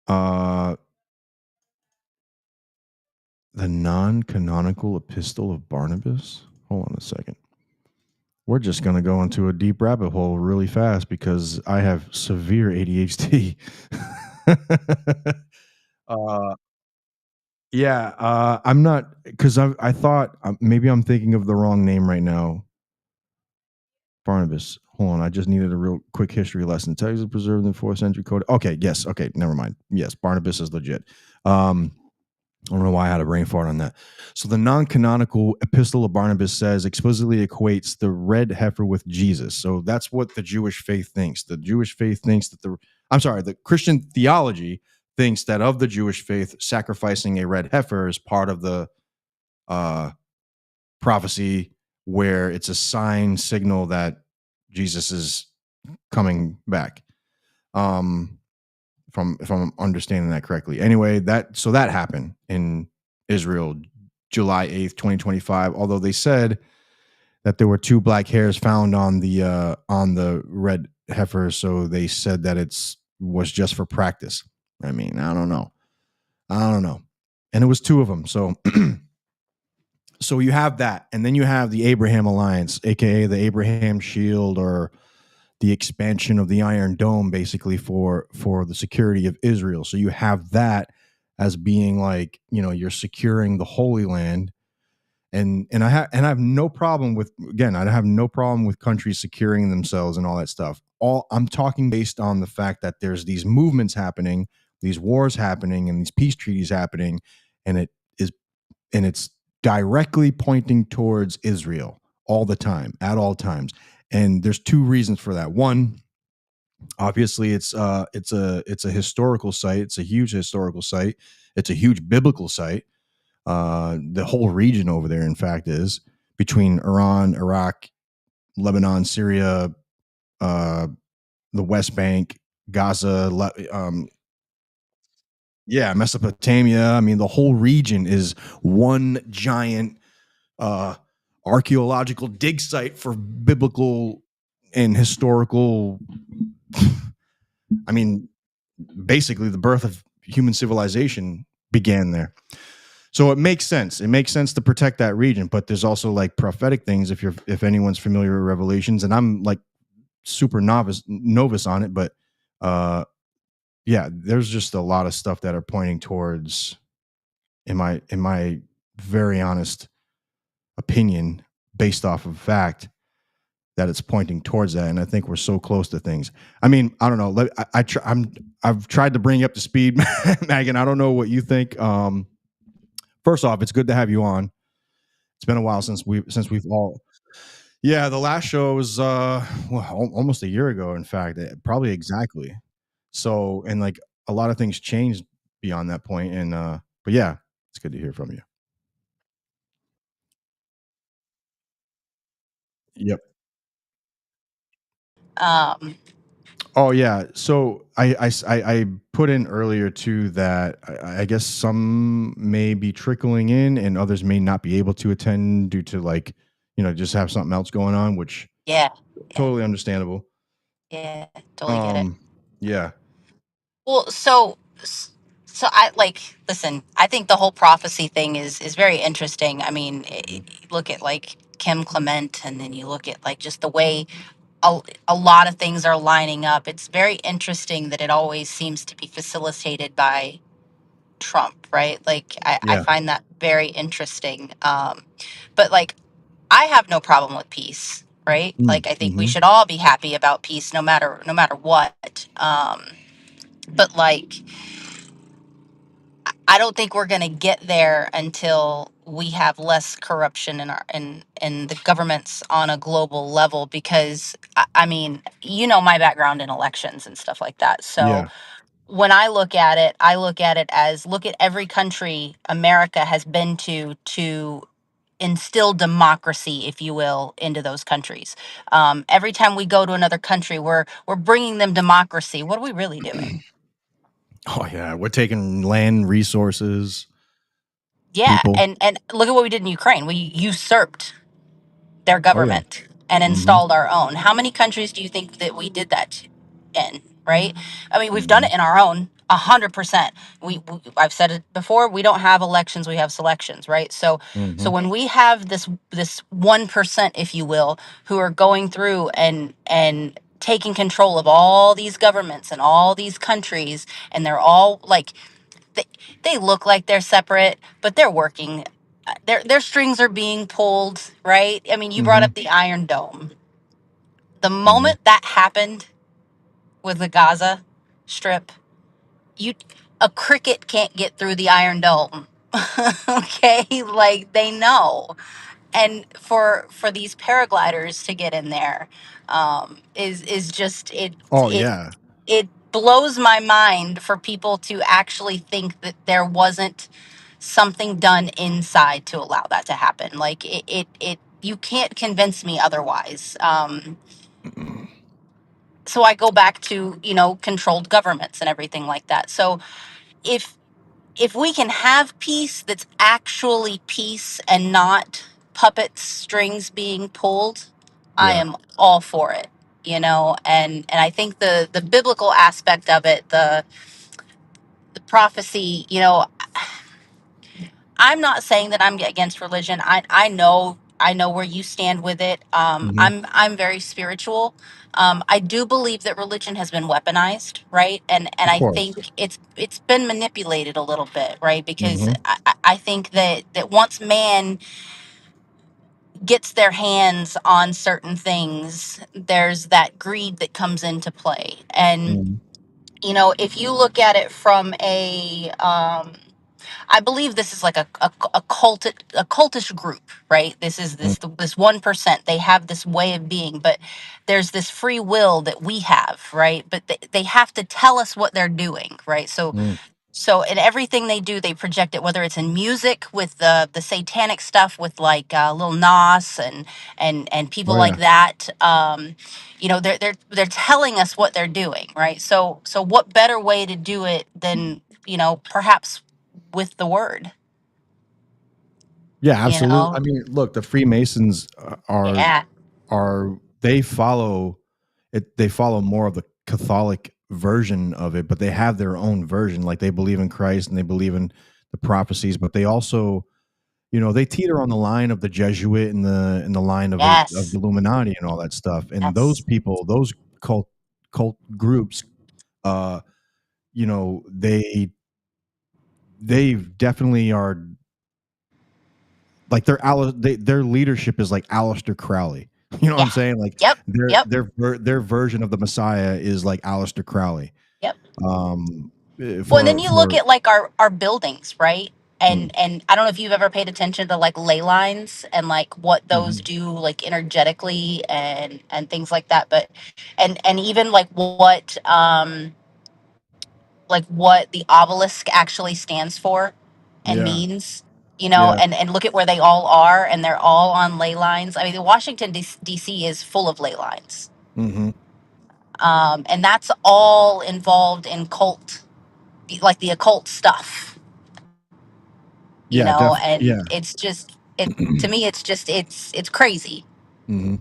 the non-canonical epistle of Barnabas. Hold on a second. We're just going to go into a deep rabbit hole really fast because I have severe ADHD. I'm not, because I thought maybe I'm thinking of the wrong name right now. Barnabas. Hold on, I just needed a real quick history lesson. Texas preserved in the 4th century code. Okay, yes. Okay, never mind. Yes, Barnabas is legit. I don't know why I had a brain fart on that. So the non-canonical epistle of Barnabas says explicitly equates the red heifer with Jesus. So that's what the Jewish faith thinks. The Jewish faith thinks that the Christian theology thinks that of the Jewish faith, sacrificing a red heifer is part of the prophecy, where it's a signal that Jesus is coming back. If I'm understanding that correctly. Anyway, that happened in Israel, July 8th, 2025. Although they said that there were two black hairs found on the red heifer, so they said that was just for practice. I mean, I don't know, and it was two of them. So, so you have that, and then you have the Abraham Alliance, aka the Abraham Shield, or the expansion of the Iron Dome, basically for the security of Israel. So you have that as being like, you're securing the Holy Land, and I have no problem with, again, I have no problem with countries securing themselves and all that stuff. I'm talking based on the fact that there's these movements happening these wars happening and these peace treaties happening, and it's directly pointing towards Israel all the time, at all times. And there's two reasons for that. One, obviously, it's a historical site. It's a huge historical site. It's a huge biblical site. The whole region over there, in fact, is between Iran, Iraq, Lebanon, Syria, the West Bank, Gaza, Mesopotamia. I mean, the whole region is one giant archaeological dig site for biblical and historical. I mean, basically, the birth of human civilization began there. So it makes sense. It makes sense to protect that region, but there's also like prophetic things. If anyone's familiar with Revelations, and I'm like super novice on it, but there's just a lot of stuff that are pointing towards, in my very honest opinion, based off of fact, that it's pointing towards that. And I think we're so close to things. I mean, I don't know. I've tried to bring you up to speed, Magan. I don't know what you think. First off, it's good to have you on. It's been a while since we've all. Yeah, the last show was almost a year ago. In fact, probably exactly. So, and like a lot of things changed beyond that point. And but yeah, it's good to hear from you. Yep. Um, Oh yeah. So I put in earlier too that I guess some may be trickling in and others may not be able to attend due to like, just have something else going on, which yeah, totally understandable. yeah, totally get it. Yeah. Well, so I like listen. I think the whole prophecy thing is very interesting. I mean, look at like Kim Clement, and then you look at like just the way a lot of things are lining up. It's very interesting that it always seems to be facilitated by Trump, right? Like I Yeah. find that very interesting. But like I have no problem with peace, right? Like I think we Mm-hmm. should all be happy about peace no matter what. But like I don't think we're going to get there until we have less corruption in the governments on a global level, because I mean, my background in elections and stuff like that. So Yeah. when I look at it as, look at every country America has been to instill democracy, if you will, into those countries. Every time we go to another country, we're bringing them democracy. What are we really doing? Oh yeah, we're taking land, resources, Yeah, people. and look at what we did in Ukraine. We usurped their Oh yeah. government and Mm-hmm. installed our own. How many countries do you think that we did that in? Right? I mean, we've done Mm-hmm. it in our own 100%. I've said it before. We don't have elections. We have selections, right? So Mm-hmm. when we have this 1%, if you will, who are going through and taking control of all these governments and all these countries, and they're all like they, they look like they're separate, but they're working. Their strings are being pulled, right? I mean, you brought Mm-hmm. up the Iron Dome. The Mm-hmm. moment that happened with the Gaza Strip, you a cricket can't get through the Iron Dome. Okay, like they know, and for these paragliders to get in there, is just Oh yeah. it blows my mind for people to actually think that there wasn't something done inside to allow that to happen. Like it you can't convince me otherwise. So I go back to, controlled governments and everything like that. So if if we can have peace that's actually peace and not puppet strings being pulled, I Yeah. am all for it. And I think the biblical aspect of it, the prophecy, I'm not saying that I'm against religion. I know where you stand with it. Mm-hmm. I'm very spiritual. I do believe that religion has been weaponized, right? And Of I course. think it's been manipulated a little bit, right? Because Mm-hmm. I think that once man gets their hands on certain things, there's that greed that comes into play. And Mm-hmm. You know, if you look at it from a I believe this is like a cultish group, right? This is this 1%. They have this way of being, but there's this free will that we have, right? But they have to tell us what they're doing, right? Mm. So in everything they do, they project it. Whether it's in music with the satanic stuff with like Lil Nas and people Oh like yeah. that, you know, they're telling us what they're doing, right? So what better way to do it than, you know, perhaps with the word, Yeah, you absolutely. I know? mean, look, the Freemasons Yeah. are they follow it. They follow more of the Catholic version of it, but they have their own version. Like they believe in Christ and they believe in the prophecies, but they also, you know, they teeter on the line of the Jesuit and the line of the Yes. Illuminati and all that stuff. And those Yes. people, those cult groups, uh, you know, they definitely are like their leadership is like Aleister Crowley. You know what I'm Yeah. saying? Like Yep. Yep. their version of the Messiah is like Aleister Crowley. Yep. Um, Well, and then you look for at like our buildings, right? mm, And I don't know if you've ever paid attention to like ley lines and like what those mhm. do like energetically and things like that. But and even like what the obelisk actually stands for and Yeah, means, you know, yeah, and look at where they all are and they're all on ley lines. I mean, the Washington DC is full of ley lines. hmm And that's all involved in cult, like the occult stuff, you yeah, know, and yeah. it's just it to me it's crazy. hmm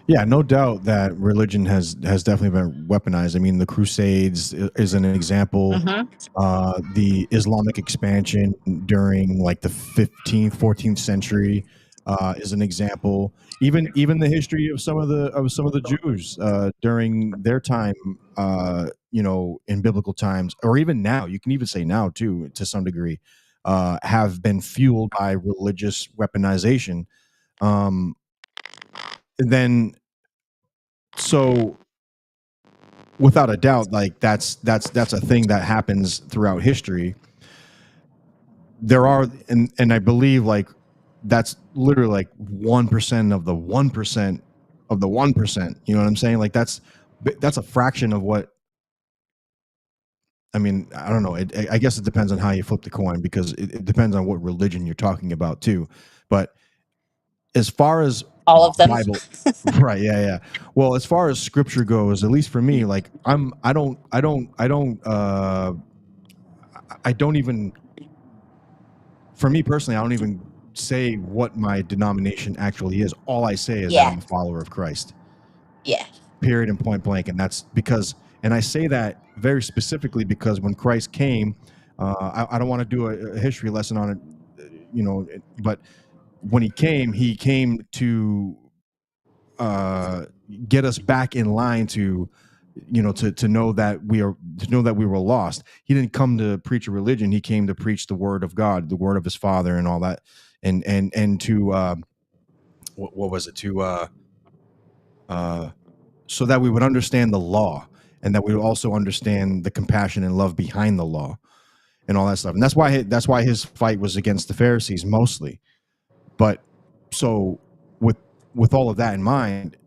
Yeah, no doubt that religion has definitely been weaponized. I mean, the Crusades is an example. Hmm. The Islamic expansion during like the 15th, 14th century is an example. Even the history of some of the Jews during their time, you know, in biblical times, or even now, you can even say now too, to some degree, have been fueled by religious weaponization. Um, and then so without a doubt, like that's a thing that happens throughout history. There are, and I believe like that's literally like 1% of the 1% of the 1%. You know what I'm saying? Like that's a fraction of what. I mean, I don't know. I guess it depends on how you flip the coin because it depends on what religion you're talking about too. But as far as All of them. Bible, right? Yeah, yeah. Well, as far as scripture goes, at least for me, like I don't even, for me personally, I don't even say what my denomination actually is. All I say is that Yeah. I'm a follower of Christ, Yeah. period and point blank. And that's because, and I say that very specifically because when Christ came, I don't want to do a history lesson on you know, but when he came to uh, get us back in line to, you know, to know that we were lost. He didn't come to preach a religion. He came to preach the word of God, the word of his Father, and all that, and to what was it to so that we would understand the law and that we would also understand the compassion and love behind the law and all that stuff. And that's why his fight was against the Pharisees mostly. But so with all of that in mind,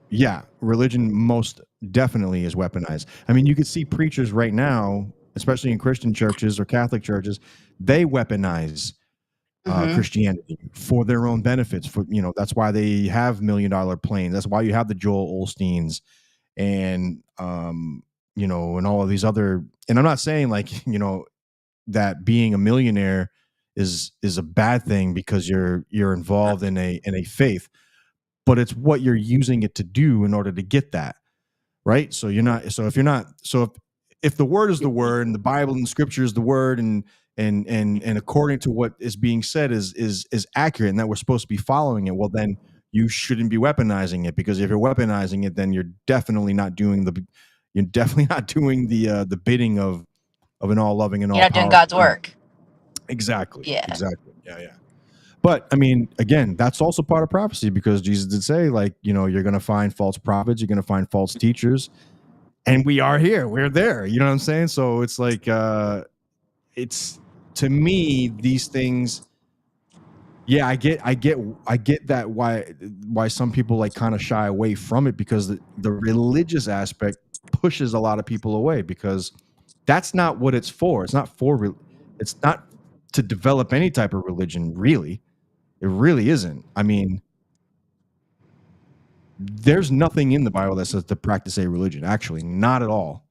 yeah, religion most definitely is weaponized. I mean, you could see preachers right now, especially in Christian churches or Catholic churches, they weaponize Hmm. Christianity for their own benefits. For, you know, that's why they have $1 million planes. That's why you have the Joel Osteens and you know, and all of these other. And I'm not saying like, you know, that being a millionaire is a bad thing because you're involved in a faith, but it's what you're using it to do in order to get that, right? So you're not, so if you're not, so if the word is the word and the Bible and scripture is the word and according to what is being said is accurate and that we're supposed to be following it, well then you shouldn't be weaponizing it, because if you're weaponizing it, then you're definitely not doing the bidding of an all loving and You're all not doing God's powerful. work. Exactly, Yeah. exactly. Yeah, yeah. But I mean, again, that's also part of prophecy because Jesus did say, like, you know, you're going to find false prophets, you're going to find false teachers. and we are here. We're there. You know what I'm saying? So it's like, it's, to me, these things. Yeah, I get that why some people like kind of shy away from it, because the religious aspect pushes a lot of people away, because that's not what it's for. It's not it's not to develop any type of religion, really. It really isn't. I mean, there's nothing in the Bible that says to practice a religion. Actually, not at all.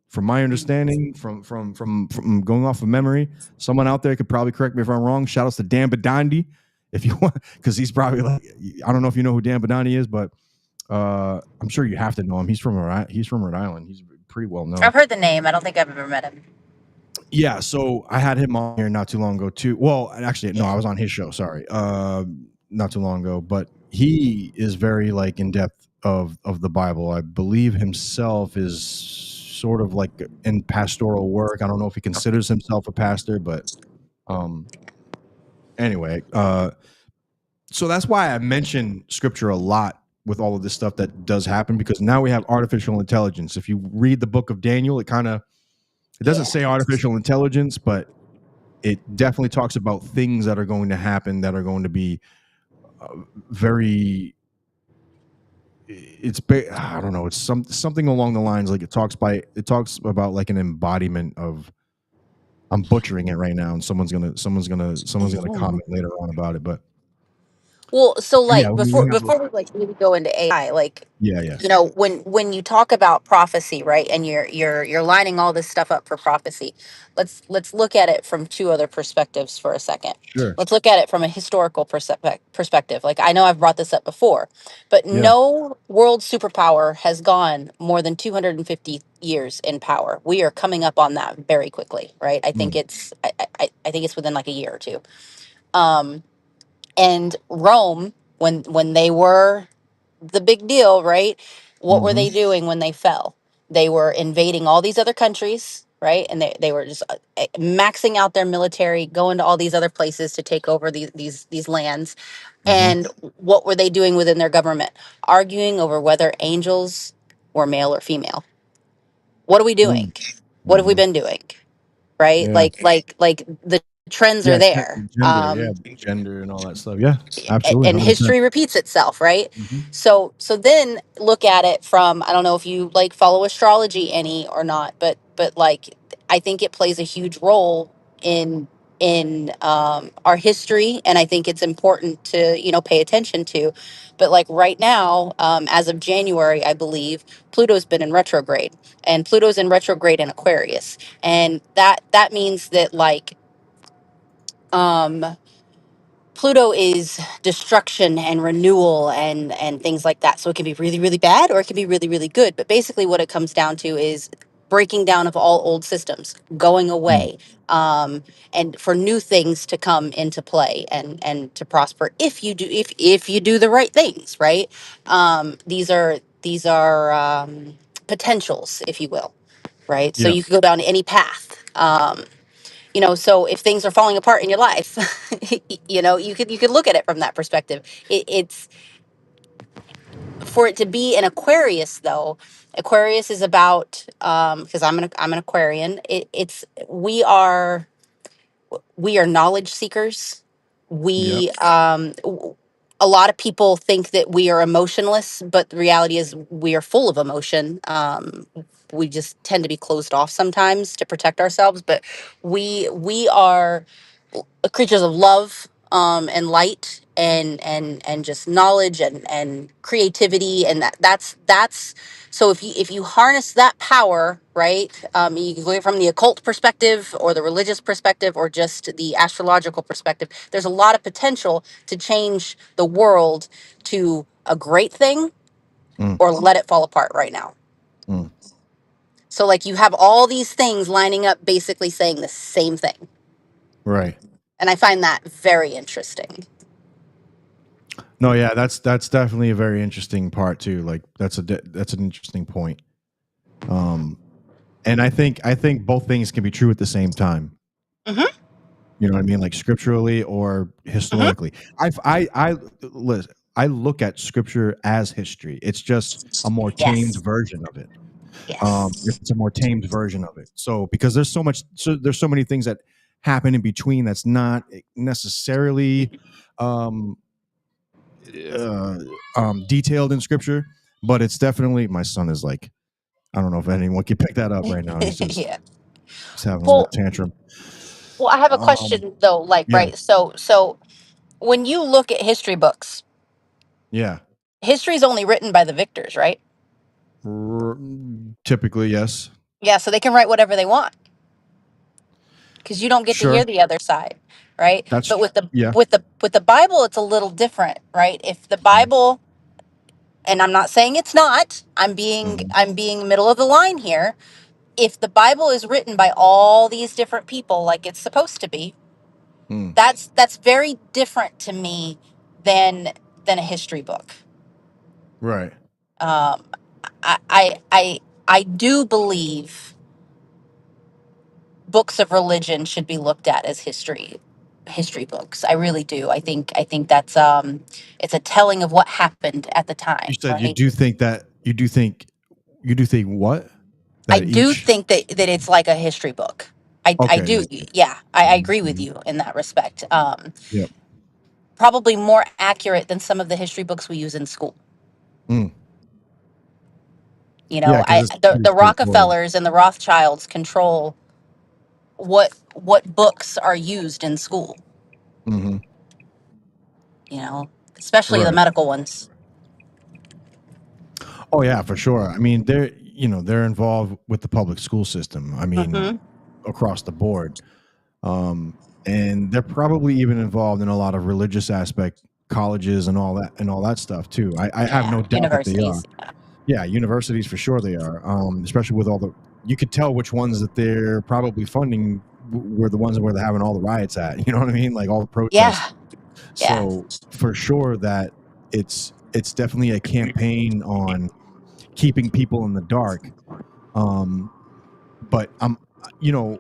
From my understanding, from going off of memory, someone out there could probably correct me if I'm wrong. Shout outs to Dan Badandi, if you want, because he's probably like, I don't know if you know who Dan Badandi is, but I'm sure you have to know him. He's from Rhode Island. He's pretty well known. I've heard the name. I don't think I've ever met him. Yeah, so I had him on here not too long ago too. Well, actually, no, I was on his show. Sorry, not too long ago. But he is very like in depth of the Bible. I believe himself is sort of like in pastoral work. I don't know if he considers himself a pastor, but anyway, so that's why I mention scripture a lot with all of this stuff that does happen, because now we have artificial intelligence. If you read the book of Daniel, it doesn't say artificial intelligence, but it definitely talks about things that are going to happen that are going to be very. I don't know. It's something along the lines like it talks about like an embodiment of. I'm butchering it right now, and someone's gonna comment later on about it, but. Well, so like Yeah, before we like really go into AI, like yeah. you know, when you talk about prophecy, right, and you're lining all this stuff up for prophecy, let's look at it from two other perspectives for a second. Sure. Let's look at it from a historical perspective. Like I know I've brought this up before, but Yeah. no world superpower has gone more than 250 years in power. We are coming up on that very quickly, right? I think it's I think it's within like a year or two. And Rome, when they were the big deal, right? What were they doing when they fell? They were invading all these other countries, right? And they were just maxing out their military, going to all these other places to take over these lands. And what were they doing within their government? Arguing over whether angels were male or female. What are we doing? What have we been doing? Right? Yeah. Like the trends are there. Gender and all that stuff. Yeah, absolutely. And 100%. history repeats itself, right? So then look at it from, I don't know if you like follow astrology any or not, but like I think it plays a huge role in our history, and I think it's important to pay attention to. But like right now, as of January, I believe Pluto's been in retrograde, and Pluto's in retrograde in Aquarius, and that means that like Pluto is destruction and renewal and things like that. So it can be really, really bad, or it can be really, really good. But basically what it comes down to is breaking down of all old systems, going away, and for new things to come into play and to prosper if you do if you do the right things, right? These are potentials, if you will, right? So Yeah. you could go down any path. So if things are falling apart in your life, you could look at it from that perspective. It's for it to be an Aquarius, though. Aquarius is about, because I'm an Aquarian. It's we are knowledge seekers. We a lot of people think that we are emotionless, but the reality is we are full of emotion. We just tend to be closed off sometimes to protect ourselves, but we are creatures of love, and light, and just knowledge and creativity, and that's so if you harness that power, right, you can look at it from the occult perspective or the religious perspective or just the astrological perspective. There's a lot of potential to change the world to a great thing or let it fall apart right now. So like you have all these things lining up basically saying the same thing. Right. And I find that very interesting. No, yeah, that's definitely a very interesting part too. Like that's an interesting point. And I think both things can be true at the same time. You know what I mean? Like scripturally or historically. I look at scripture as history. It's just a more tamed version of it. Yes. It's a more tamed version of it. So because there's there's so many things that happen in between that's not necessarily um, detailed in scripture, but it's definitely. My son is like, I don't know if anyone can pick that up right now. He's just Yeah. he's having a little Well, tantrum. well, I have a Um, question though. Like, yeah, right? So when you look at history books, yeah. history is only written by the victors, right? R- Typically, yes. Yeah. So they can write whatever they want because you don't get to hear Sure. the other side, right? That's But with the yeah. Bible, it's a little different, right? If the Bible, and I'm not saying it's not, Mm-hmm. I'm being middle of the line here. If the Bible is written by all these different people, like it's supposed to be, Mm. that's very different to me than a history book. Right. Um, I do believe books of religion should be looked at as history books. I really do. I think that's it's a telling of what happened at the You time, said right? you do think what I that do each think that it's like a history book. I okay. do. Yeah. Yeah, I agree with Mhm. you in that respect. Yep. Probably more accurate than some of the history books we use in school. Mm. You Yeah, know, because it's pretty the straightforward. Rockefellers and the Rothschilds control what books are used in school. Hmm. You know, especially the Right. medical ones. Oh yeah, for sure. I mean, they're involved with the public school system. I mean, Hmm. across the board, and they're probably even involved in a lot of religious aspect colleges and all that stuff too. I have Yeah, no doubt that they are. universities. Yeah, universities for sure they are. Especially with all the, you could tell which ones that they're probably funding were the ones where they're having all the riots at. You know what I mean? Like all the protests. Yeah, yeah. So for sure that it's definitely a campaign on keeping people in the dark. Um, but you know,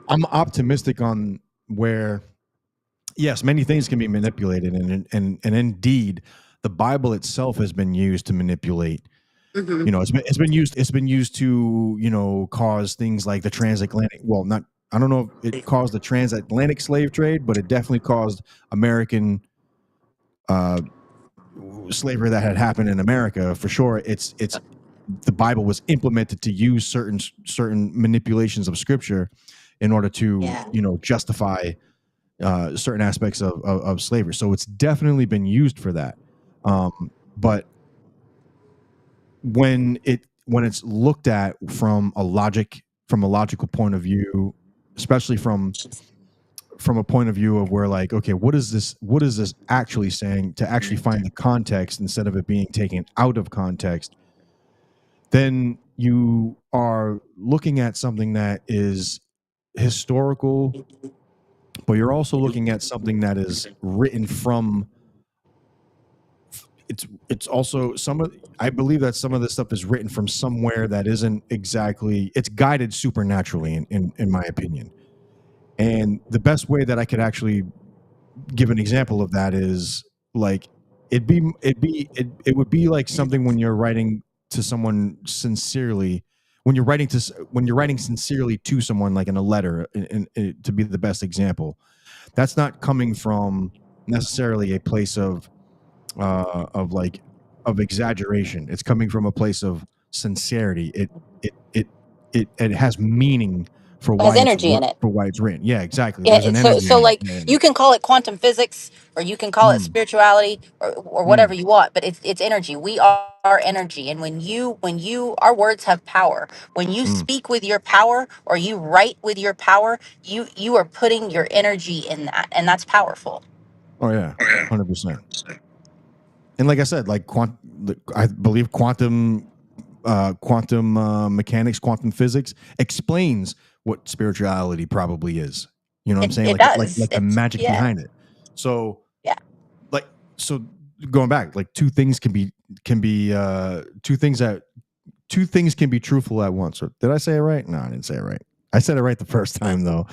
I'm optimistic on where yes, many things can be manipulated, and indeed, the Bible itself has been used to manipulate. Hmm. It's been used to cause things like the transatlantic. Well, not I don't know if it caused the transatlantic slave trade, but it definitely caused American uh, slavery that had happened in America for sure. It's the Bible was implemented to use certain manipulations of Scripture in order to Yeah. justify certain aspects of slavery. So it's definitely been used for that. But when it's looked at from a logical point of view, especially from a point of view of where like, okay, what is this actually saying, to actually find the context instead of it being taken out of context, then you are looking at something that is historical, but you're also looking at something that is written from it's also some of I believe that some of this stuff is written from somewhere that isn't exactly, it's guided supernaturally in my opinion. And the best way that I could actually give an example of that is like it would be like something when you're writing to someone sincerely, when you're writing sincerely to someone, like in a letter, to be the best example. That's not coming from necessarily a place of like of exaggeration. It's coming from a place of sincerity. It has meaning for It has why energy in it. for why it's written. Yeah, exactly. Yeah, There's an so energy so in it. like Yeah, yeah. you can call it quantum physics or you can call it Mm, spirituality or whatever mm, you want, but it's energy. We are energy, and when you our words have power. When you mm. speak with your power or you write with your power, you are putting your energy in that, and that's powerful. Oh yeah, 100%. And like I said, like I believe quantum mechanics, quantum physics explains what spirituality probably is. You know what I'm saying? It does. Like the It's magic yeah. behind it. So Yeah. like so going back, like two things can be two things can be truthful at once. Or did I say it right? No, I didn't say it right. I said it right the first time though.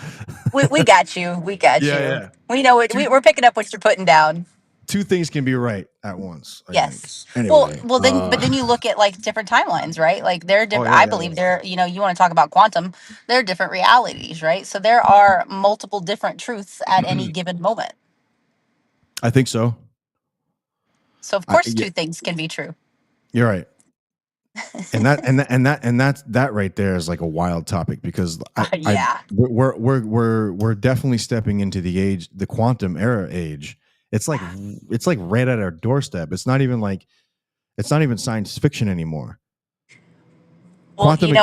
We got you. We got Yeah, you. yeah. We know it. Two We're picking up what you're putting down. two things can be right at once. I Yes. think. Anyway, Well, then, but then you look at like different timelines, right? Like they're different. yeah, I yeah, believe yeah. they're, you want to talk about quantum, they're different realities, right? So there are multiple different truths at any given moment. I think so. So of course, Yeah, two things can be true. you're right. And that right there is like a wild topic because Yeah. we're definitely stepping into the quantum era age. It's like right at our doorstep. It's not even science fiction anymore. Well, Quantum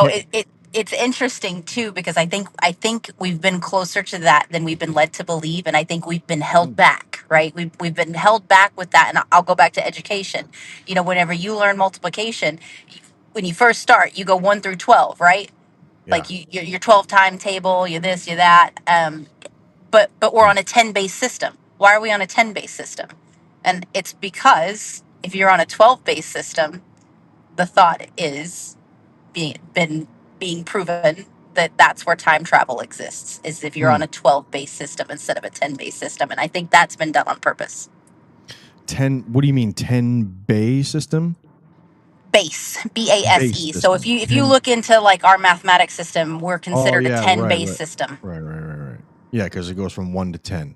it's interesting too because I think we've been closer to that than we've been led to believe, and I think we've been held back, right? We've been held back with that, and I'll go back to education. Whenever you learn multiplication, when you first start, you go 1 through 12, right? Yeah. Like your 12 timetable, you're this, you're that. But we're on a 10-base system. Why are we on a 10-base system? And it's because if you're on a 12-base system, the thought is being proven that that's where time travel exists, is if you're on a 12-base system instead of a 10-base system. And I think that's been done on purpose. 10, what do you mean 10 bay system? Base, BASE. So if you look into like our mathematics system, we're considered a 10-base system. Right. Yeah, because it goes from 1 to 10.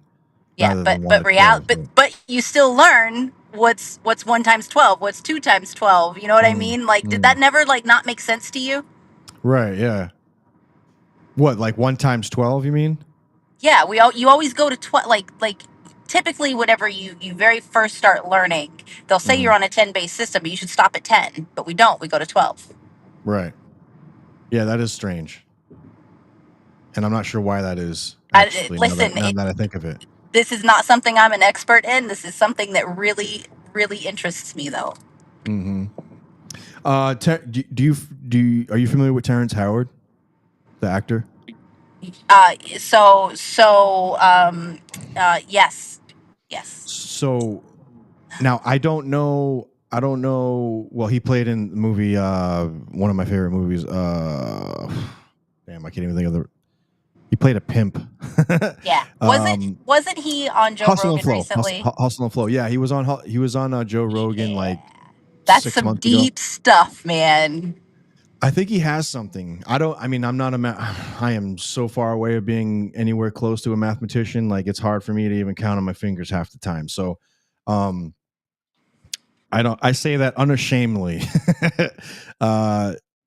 Yeah, but you still learn what's 1 times 12, what's 2 times 12. You know what I mean? Like, did that never like not make sense to you? Right. Yeah. What, like 1 times 12? You mean? Yeah, you always go to 12. Like typically, whenever you very first start learning, they'll say you're on a 10-base system, but you should stop at 10. But we don't. We go to 12. Right. Yeah, that is strange. And I'm not sure why that is. Actually, now that I think of it. This is not something I'm an expert in. This is something that really, really interests me, though. Mm-hmm. Are you familiar with Terrence Howard, the actor? Yes. So now I don't know. Well, he played in the movie, one of my favorite movies. Damn, I can't even think of the. He played a pimp. Yeah. Wasn't he on Joe Rogan recently? Hustle and Flow. Yeah, he was on Joe Rogan like that's 6 some months deep ago. stuff, man. I think he has something. I'm not I am so far away of being anywhere close to a mathematician. Like it's hard for me to even count on my fingers half the time. So, I say that unashamedly.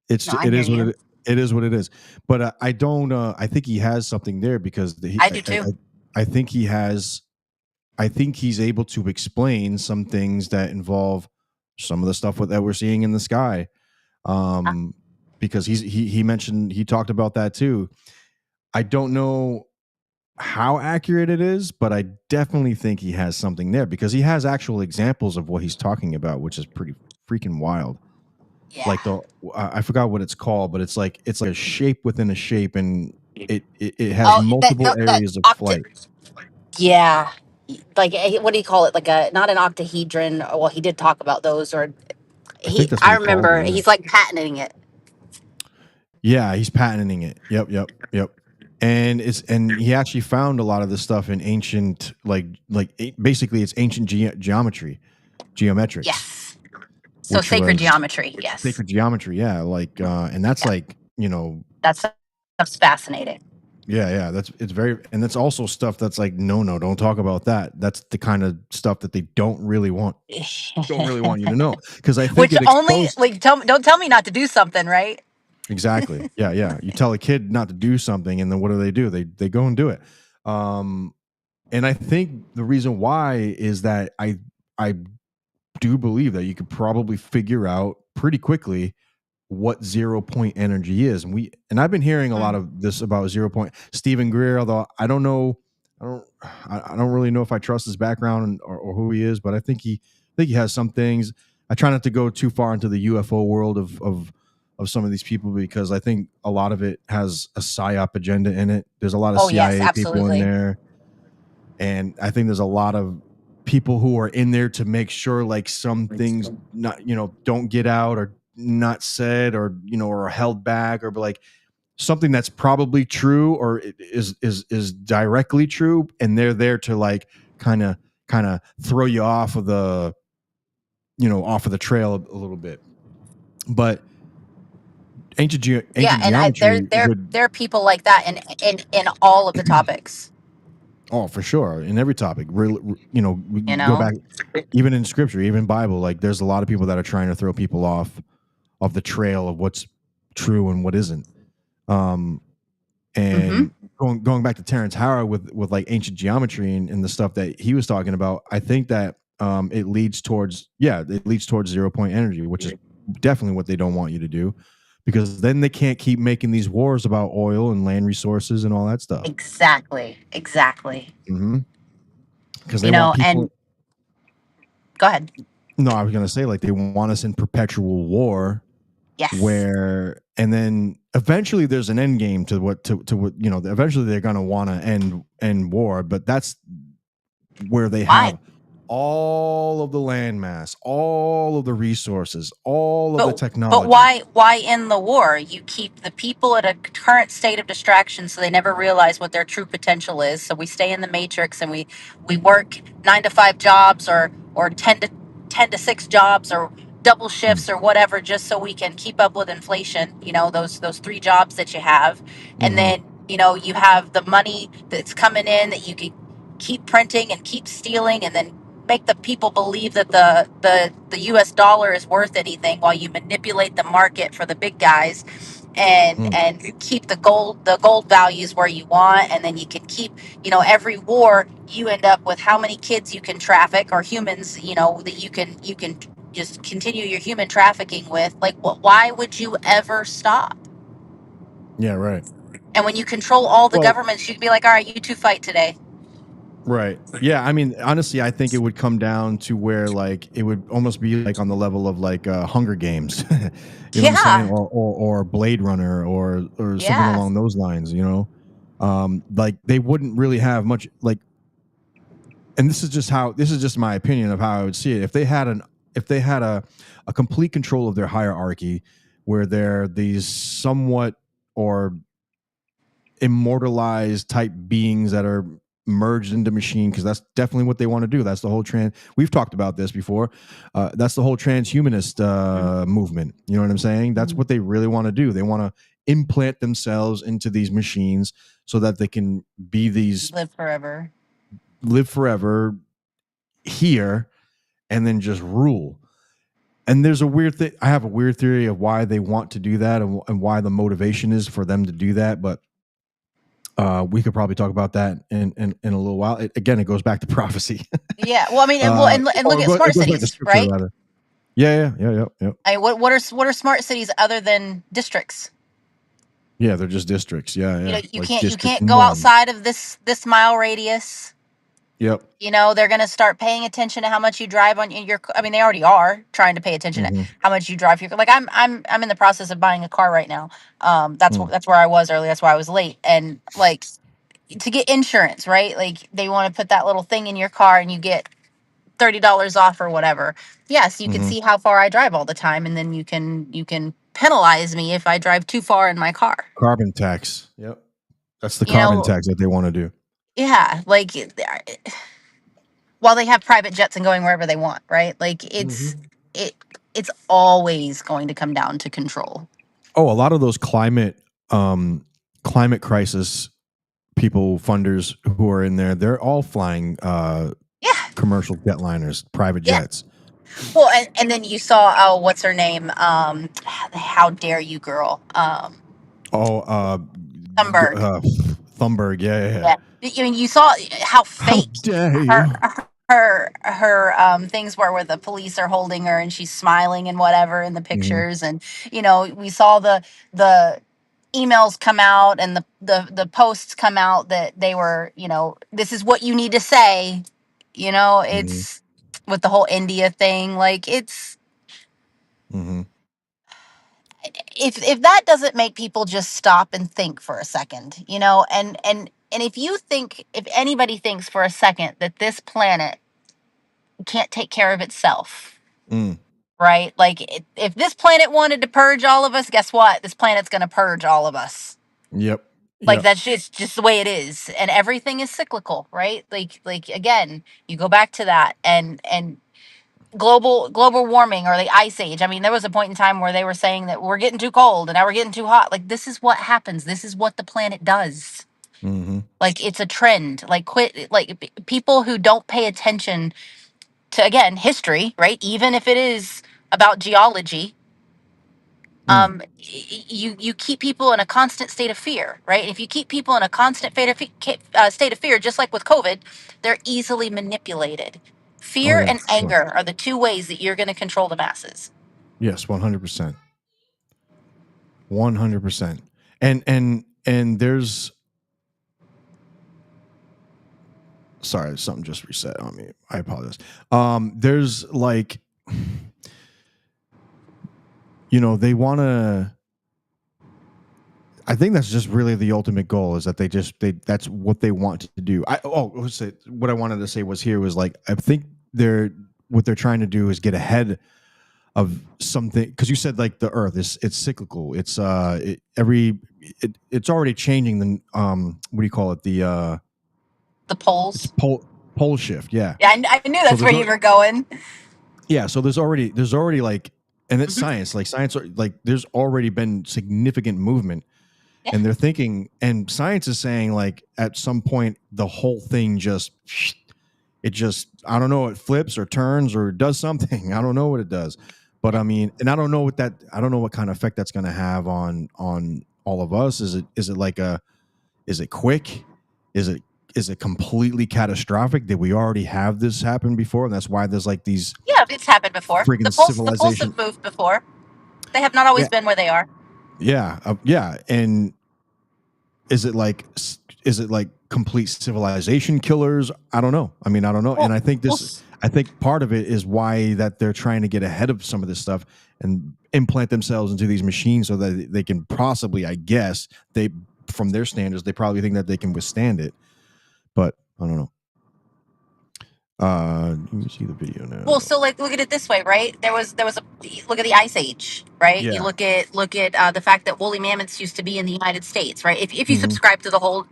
It is what it is. But I don't. I think he has something there because I do too. I think he has. I think he's able to explain some things that involve some of the stuff that we're seeing in the sky. Because he talked about that too. I don't know how accurate it is, but I definitely think he has something there because he has actual examples of what he's talking about, which is pretty freaking wild. Yeah. Like I forgot what it's called, but it's like a shape within a shape, and it has multiple areas of flight. Yeah. Like, what do you call it? Like not an octahedron. Well, he did talk about those, or I remember he's like patenting it. Yeah, he's patenting it. Yep. And he actually found a lot of this stuff in ancient, basically it's ancient geometrics. Yes. So sacred geometry. Yes. Sacred geometry. Yeah. And that's that's fascinating. Yeah. That's also stuff that's like, no, don't talk about that. That's the kind of stuff that they don't really want you to know. Because I think don't tell me not to do something, right? Exactly. Yeah. You tell a kid not to do something, and then what do? They go and do it. And I think the reason why is that I do believe that you could probably figure out pretty quickly what 0 point energy is. And I've been hearing a lot of this about 0 point. Stephen Greer, although I don't really know if I trust his background or who he is, but I think he has some things. I try not to go too far into the UFO world of some of these people because I think a lot of it has a PSYOP agenda in it. There's a lot of CIA people in there. And I think there's a lot of people who are in there to make sure like some things not, don't get out or not said or, or held back or like something that's probably true or is directly true. And they're there to like kind of kind of throw you off of the trail a little bit. But ancient Yeah, and geometry there are people like that in all of the topics. Oh, for sure. In every topic, we You go know, back, even in scripture, even Bible, like there's a lot of people that are trying to throw people off of the trail of what's true and what isn't. And going back to Terrence Howard with like ancient geometry and the stuff that he was talking about, I think that it leads towards 0 point energy, which is definitely what they don't want you to do, because then they can't keep making these wars about oil and land resources and all that stuff. exactly. Because they want people. And go ahead. No, I was gonna say, like, they want us in perpetual war. Yes. And then eventually there's an end game to what eventually they're gonna want to end war, but that's where they have all of the land mass, all of the resources, all of the technology. But why end the war? You keep the people at a current state of distraction so they never realize what their true potential is. So we stay in the matrix and we work 9 to 5 jobs or 10 to 6 jobs or double shifts or whatever, just so we can keep up with inflation, those 3 jobs that you have. And then, you have the money that's coming in that you can keep printing and keep stealing, and then make the people believe that the US dollar is worth anything, while you manipulate the market for the big guys and keep the gold values where you want. And then you can keep, every war you end up with how many kids you can traffic, or humans, that you can just continue your human trafficking with. Like, why would you ever stop? Yeah, right. And when you control all the governments, you can be like, all right, you two fight today. Right. Yeah. I mean, honestly, I think it would come down to where, like, it would almost be like on the level of like Hunger Games, you know what I'm saying, or Blade Runner, or something along those lines. Like they wouldn't really have much, like, and this is just my opinion of how I would see it. If they had a complete control of their hierarchy, where they're these somewhat or immortalized type beings that are merged into machine, because that's definitely what they want to do. That's the whole we've talked about this before. That's the whole transhumanist movement. You know what I'm saying? That's what they really want to do. They want to implant themselves into these machines so that they can be these live forever here and then just rule. And there's a weird thing. I have a weird theory of why they want to do that and why the motivation is for them to do that. But we could probably talk about that in a little while. It goes back to prophecy. Yeah. Well, I mean, and look at smart cities, right? Yeah. What are smart cities other than districts? Yeah, they're just districts. Yeah. You can't go outside of this mile radius. Yep. They're going to start paying attention to how much you drive on your. I mean, they already are trying to pay attention to how much you drive your. Like I'm in the process of buying a car right now. That's where I was early. That's why I was late. And like, to get insurance, right? Like they want to put that little thing in your car and you get $30 off or whatever. Yes, you can see how far I drive all the time, and then you can penalize me if I drive too far in my car. Carbon tax. Yep. That's the carbon tax that they want to do. Yeah, like while they have private jets and going wherever they want, right? Like it's always going to come down to control. Oh, a lot of those climate crisis people, funders who are in there, they're all flying commercial jetliners, private jets. Well, and then you saw, what's her name? How dare you, girl? Thunberg. Thunberg, yeah. I mean, you saw how fake her things were, where the police are holding her and she's smiling and whatever in the pictures. And we saw the emails come out and the posts come out that they were, this is what you need to say. It's with the whole India thing, like it's if that doesn't make people just stop and think for a second, and if anybody thinks for a second that this planet can't take care of itself, right? Like if this planet wanted to purge all of us, guess what? This planet's going to purge all of us. Yep. Like that's just the way it is, and everything is cyclical, right? Like again, you go back to that, and global warming or the ice age. I mean, there was a point in time where they were saying that we're getting too cold and now we're getting too hot. Like this is what happens. This is what the planet does. Mm-hmm. Like it's a trend. Like quit. Like people who don't pay attention to again history, right? Even if it is about geology, you keep people in a constant state of fear, right? If you keep people in a constant state of fear, just like with COVID, they're easily manipulated. Oh Fear yeah, and for sure. anger are the two ways that you're going to control the masses. Yes, 100%. 100%. And there's, sorry, something just reset on me. I apologize. There's like, they want to, I think that's just really the ultimate goal, is that that's what they want to do. What I wanted to say was like, I think what they're trying to do is get ahead of something, because you said like the earth it's cyclical. It's it's already changing the what do you call it, the poles. It's pole shift. Yeah, I knew that's where you were going. Yeah, so there's already like, and it's science, like there's already been significant movement. Yeah. And they're thinking, and science is saying, like, at some point the whole thing I don't know, it flips or turns or does something. I don't know what it does, but I mean, and I don't know what kind of effect that's going to have on all of us. Is it quick? Is it completely catastrophic? Did we already have this happen before? And that's why there's like these. Yeah, it's happened before. Friggin' The poles civilization. have moved before. They have not always been where they are. Yeah, and is it like complete civilization killers? I don't know. I don't know. And I think part of it is why that they're trying to get ahead of some of this stuff and implant themselves into these machines so that they can possibly, I guess, from their standards, they probably think that they can withstand it. But I don't know. Let me see the video now. Well, so like look at it this way, right? There was a look at the Ice Age, right? Yeah. You look at the fact that woolly mammoths used to be in the United States, right? If you subscribe to the whole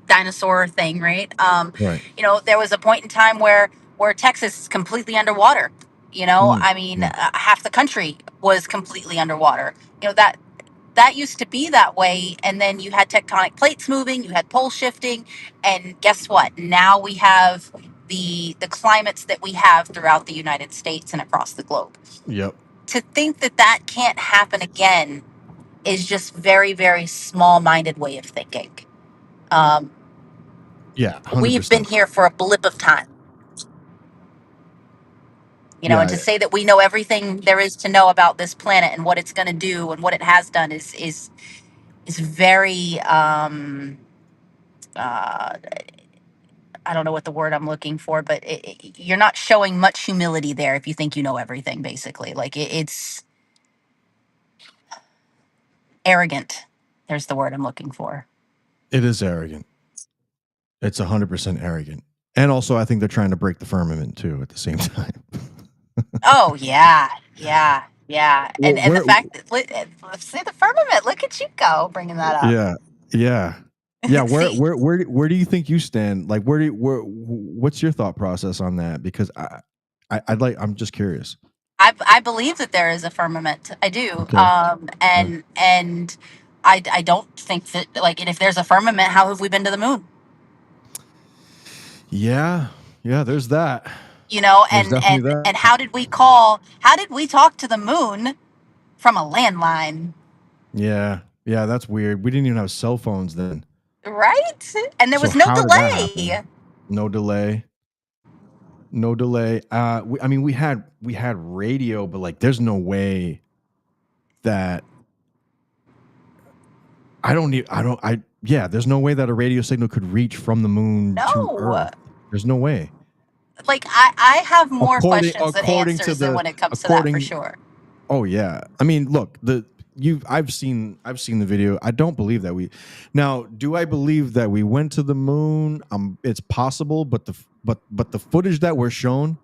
dinosaur thing, right? Right. There was a point in time where Texas is completely underwater. Half the country was completely underwater. That used to be that way, and then you had tectonic plates moving, you had pole shifting, and guess what? Now we have the climates that we have throughout the United States and across the globe. Yep. To think that can't happen again is just very, very small-minded way of thinking. Yeah, 100%. We've been here for a blip of time. And to say that we know everything there is to know about this planet and what it's going to do and what it has done is very I don't know what the word I'm looking for, but you're not showing much humility there if you think you know everything, basically. Like it's arrogant. There's the word I'm looking for. It is arrogant. It's 100% arrogant. And also, I think they're trying to break the firmament too at the same time. Oh yeah. And the fact that say the firmament. Look at you go bringing that up. Yeah. Where do you think you stand? Like, what's your thought process on that? Because I'm just curious. I believe that there is a firmament. I do. Okay. And I don't think that, like, and if there's a firmament, how have we been to the moon? Yeah, there's that. And how did we talk to the moon from a landline? Yeah, that's weird. We didn't even have cell phones then. Right? And there was no delay. No delay. We had radio, but like there's no way that there's no way that a radio signal could reach from the moon to Earth. There's no way. Like I have more questions than answers than when it comes to that, for sure. Oh yeah. I mean, look, I've seen the video. I don't believe that do I believe that we went to the moon? It's possible, but the footage that we're shown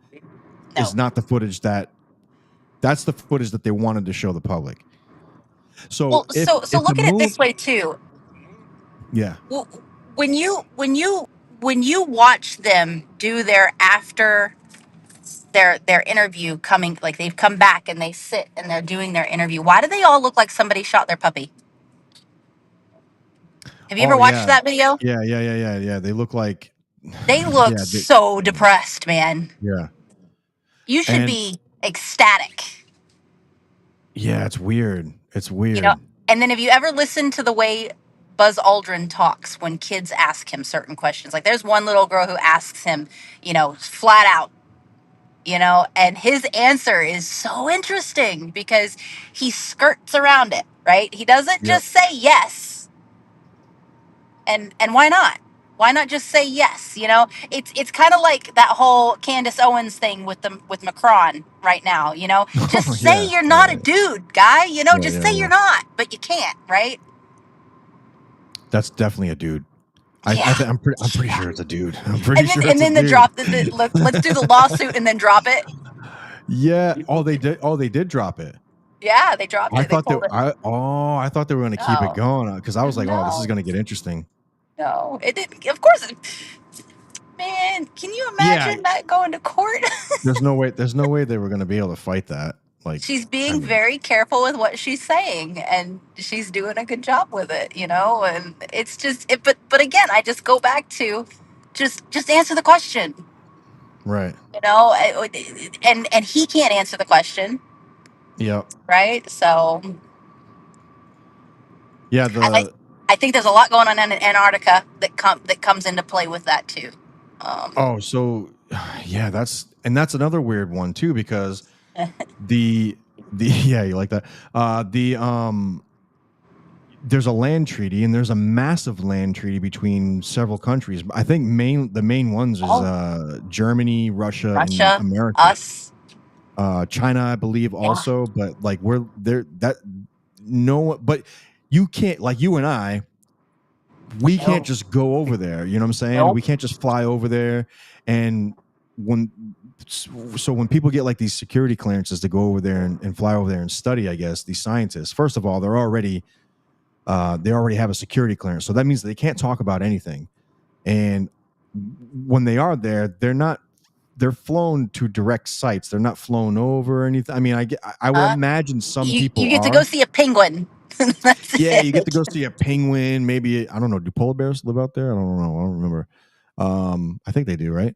is not the footage that's the footage that they wanted to show the public. So look at it this way too. Yeah. When you watch them do their after their interview coming, like they've come back and they sit and they're doing their interview, why do they all look like somebody shot their puppy? Have you ever Oh watched yeah. that video? Yeah. They look like They look yeah, so depressed, man. yeah. You should And be ecstatic, yeah, it's weird. It's you know. weird. And then have you ever listened to the way Buzz Aldrin talks when kids ask him certain questions? Like there's one little girl who asks him, flat out, and his answer is so interesting because he skirts around it, right? He doesn't Yep. just say yes. And why not? Why not just say yes? It's kind of like that whole Candace Owens thing with Macron right now. Just say Yeah. you're not a dude, guy. Just say Yeah. you're not, but you can't, right? That's definitely a dude. Yeah. I'm pretty Yeah. sure it's a dude. I'm pretty sure it's And a then the dude. drop. Let's do the lawsuit and then drop it. Yeah. Oh, they did. Oh, they did drop it. Yeah, they dropped I it. They thought they. pulled it. I thought they were going to keep it No, going because I was like, oh, this is no, going to get interesting. no. It didn't. Of course, man. Can you Yeah. imagine that going to court? There's no way. There's no way they were going to be able to fight that. Like, She's I being mean, very careful with what she's saying, and she's doing a good job with it. And it's just. But again, I just go back to, just answer the question. right. And he can't answer the question, Yep. right? So Yeah. I think there's a lot going on in Antarctica that comes into play with that too. Oh, so yeah, that's another weird one too because the yeah, you like that. There's a land treaty and there's a massive land treaty between several countries. I think the main ones is Germany, Russia, and Russia, America. us, China, I believe, yeah. also, but like we're there that no, but you can't, like you and I, we can't just go over there. You know what I'm saying? Nope. We can't just fly over there. And when people get like these security clearances to go over there and fly over there and study, I guess these scientists, first of all, they already have a security clearance, so that means they can't talk about anything. And when they are there, they're flown to direct sites. They're not flown over or anything. I mean, I would imagine some people you get to are. go see a penguin. That's Yeah, it. you get to go see a penguin. Maybe, I don't know. Do polar bears live out there? I don't know. I don't remember. I think they do, right?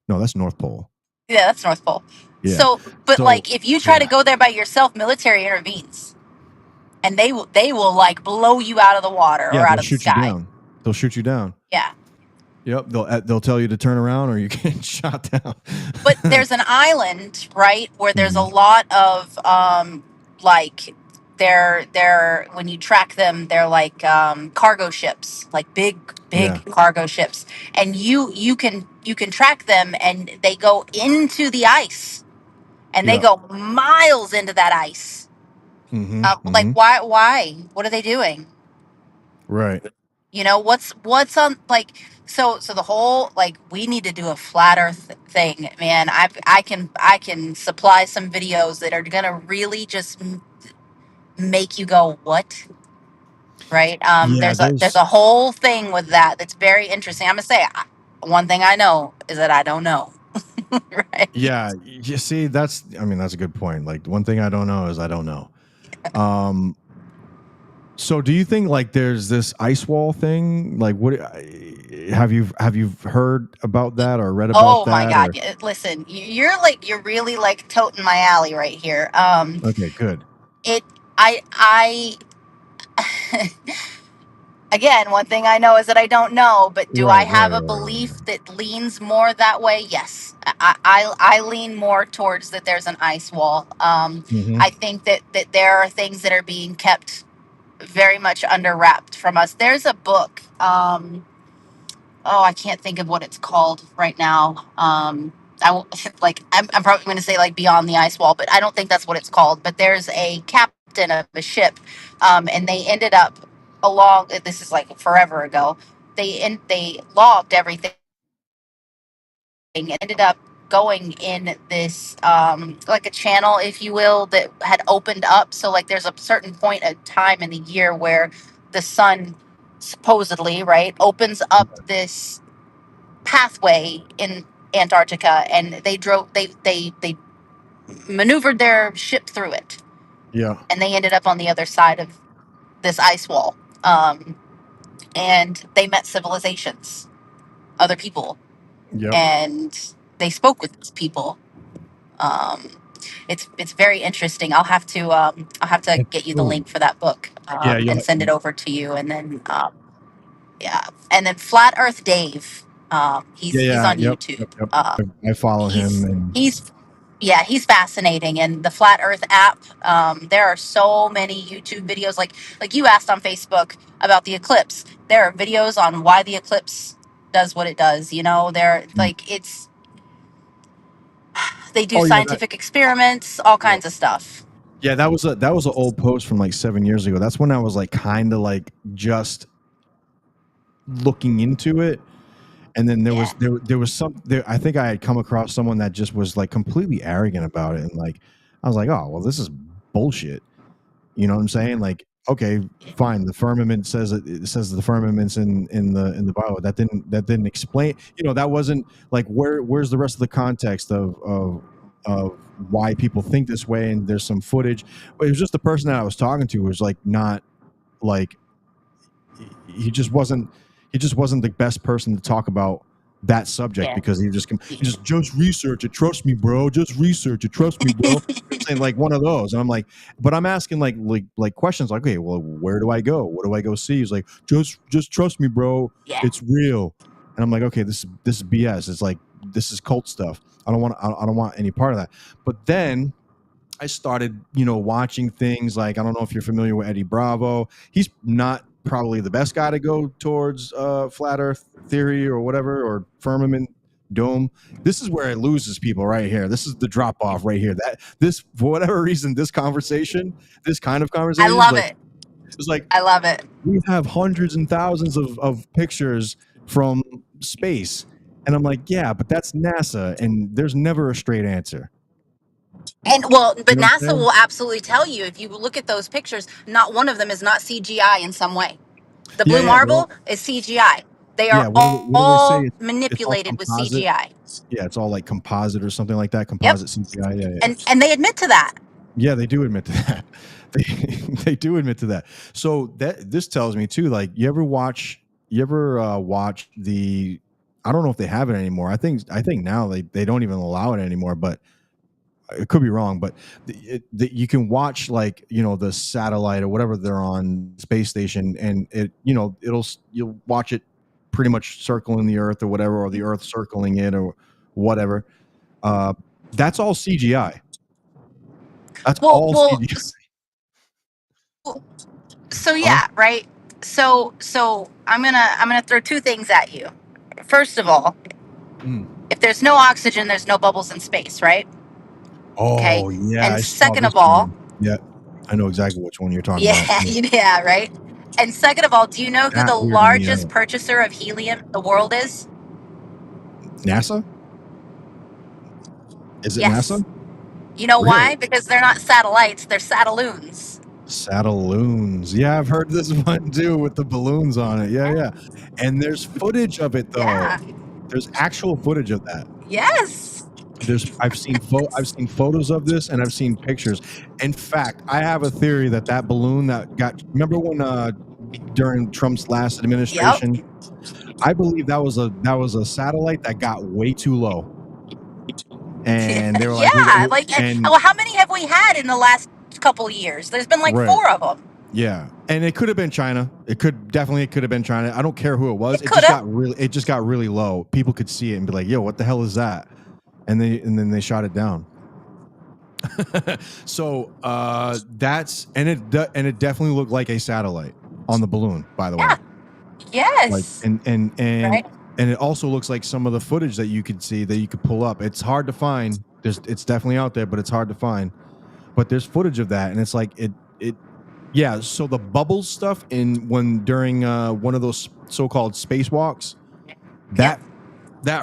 No, that's North Pole. Yeah, that's North Pole. Yeah. So, but So, like, if you try to yeah. go there by yourself, military intervenes, and they will like blow you out of the water Yeah, or out they'll of the shoot you sky. down. They'll shoot you down. Yeah. Yep. They'll tell you to turn around or you get shot down. But there's an island, right, where there's a Mhm. lot of like they're when you track them, they're like cargo ships, like big Yeah. cargo ships, and you can track them, and they go into the ice, and they Yep. go miles into that ice. Like why? What are they doing? Right. What's on, like, so the whole, like, we need to do a flat earth thing, man. I can supply some videos that are gonna really just make you go, what? Right. Yeah, There's a whole thing with that that's very interesting. I'm gonna say, one thing I know is that I don't know. Right. yeah, you see, that's a good point. Like, one thing I don't know is I don't know. So do you think like there's this ice wall thing? Like, what have you heard about that or read about Oh that? my God. Listen, you're really like toting my alley right here. Okay, good. I again, one thing I know is that I don't know, but do I have a belief that leans more that way? Yes. I lean more towards that there's an ice wall. I think that there are things that are being kept very much under wrapped from us. There's a book. I can't think of what it's called right now. I'm probably going to say like Beyond the Ice Wall, but I don't think that's what it's called. But there's a captain of a ship, and they ended up along. This is like forever ago. They logged everything and ended up going in this like a channel, if you will, that had opened up. So like there's a certain point of time in the year where the sun supposedly, right, opens up this pathway in Antarctica, and they maneuvered their ship through it, Yeah. and they ended up on the other side of this ice wall. And they met civilizations, other people, Yep. and they spoke with these people. Um, it's very interesting. I'll have to It's get you the true. link for that book, Yeah. and send it over to you, and then yeah, and then Flat Earth Dave. He's Yeah. on Yep. YouTube. Yep. Yep. I follow him, He's and he's yeah, he's fascinating. And the Flat Earth app, there are so many YouTube videos, like you asked on Facebook about the eclipse. There are videos on why the eclipse does what it does. They're like, they do oh yeah, scientific experiments, all yeah. kinds of stuff. Yeah, that was an old post from like 7 years ago. That's when I was like kind of like just looking into it, and then there Yeah. was some there. I think I had come across someone that just was like completely arrogant about it, and like I was like, oh well, this is bullshit. You know what I'm saying? Like, okay, fine. The firmament says it says the firmament's in the Bible. That didn't explain. That wasn't like where's the rest of the context of why people think this way. And there's some footage, but it was just the person that I was talking to was like not like he just wasn't the best person to talk about that subject, Yeah. because he just research it, trust me bro, just research it, trust me bro. I'm saying like one of those, and I'm like, but I'm asking like questions like, okay, well, where do I go, what do I go see? He's like, just trust me bro, Yeah. it's real. And I'm like, okay, this is BS. It's like, this is cult stuff. I don't want any part of that. But then I started, watching things like, I don't know if you're familiar with Eddie Bravo. He's not probably the best guy to go towards flat Earth theory or whatever, or firmament dome. This is where it loses people right here. This is the drop off right here. For whatever reason, this kind of conversation, I love like, it. it's like I love it. we have hundreds and thousands of pictures from space, and I'm like, yeah, but that's NASA, and there's never a straight answer. And well, but You know what I'm NASA saying? will absolutely tell you, if you look at those pictures, not one of them is not CGI in some way. The blue Yeah, marble is CGI. They are yeah. What do they say? all It's all manipulated with composite. CGI. Yeah, it's all like composite or something like that. Yep. Composite CGI. Yeah. And they admit to that. Yeah, they do admit to that. They do admit to that. So this tells me too. Like, you ever watch the? I don't know if they have it anymore. I think now they don't even allow it anymore. But it could be wrong. But you can watch, like, the satellite or whatever they're on, space station, and you'll watch it pretty much circling the Earth or whatever, or the Earth circling it or whatever. That's all CGI. That's all CGI. So yeah, right. So I'm gonna throw two things at you. First of all, if there's no oxygen, there's no bubbles in space, right? Okay. Oh yeah, And I saw second this of all, one. Yeah, I know exactly which one you're talking about. yeah, right. And second of all, do you know who That the weirded me largest out. purchaser of helium in the world is? NASA? Is it Yes. NASA? You know Really? why? Because they're not satellites, they're satelloons. Satelloons. Yeah, I've heard this one too with the balloons on it. Yeah. And there's footage of it though. Yeah. There's actual footage of that. Yes. I've seen photos of this, and I've seen pictures. In fact, I have a theory that balloon that got, remember when during Trump's last administration, Yep. I believe that was a satellite that got way too low. And they were like, Yeah, well, how many have we had in the last couple of years? There's been like Right. 4 of them. Yeah, and it could have been China. It could have been China. I don't care who it was. It just got really low. People could see it and be like, "Yo, what the hell is that?" And then they shot it down. So it definitely looked like a satellite on the balloon, by the way. Yes. Like, and Right. and it also looks like some of the footage that you could see, that you could pull up. It's hard to find. It's definitely out there, but it's hard to find. But there's footage of that, and it's like it. Yeah. So the bubbles stuff during one of those so-called spacewalks, that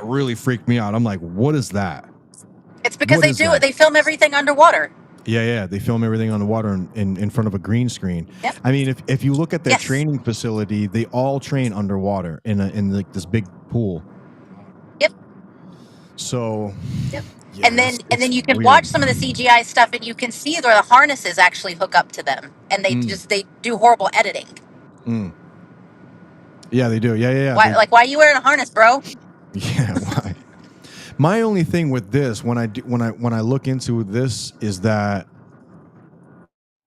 really freaked me out. I'm like, what is that? It's because they film everything underwater. Yeah, they film everything on the water in front of a green screen. Yep. I mean, if you look at their Yes. training facility, they all train underwater in like this big pool. Yep. So, Yep. yeah, And then it's you can weird. watch some of the CGI stuff, and you can see where the harnesses actually hook up to them, and they do horrible editing. Yeah, they do. Yeah. Why why are you wearing a harness, bro? Yeah, why? My only thing with this, when I look into this, is that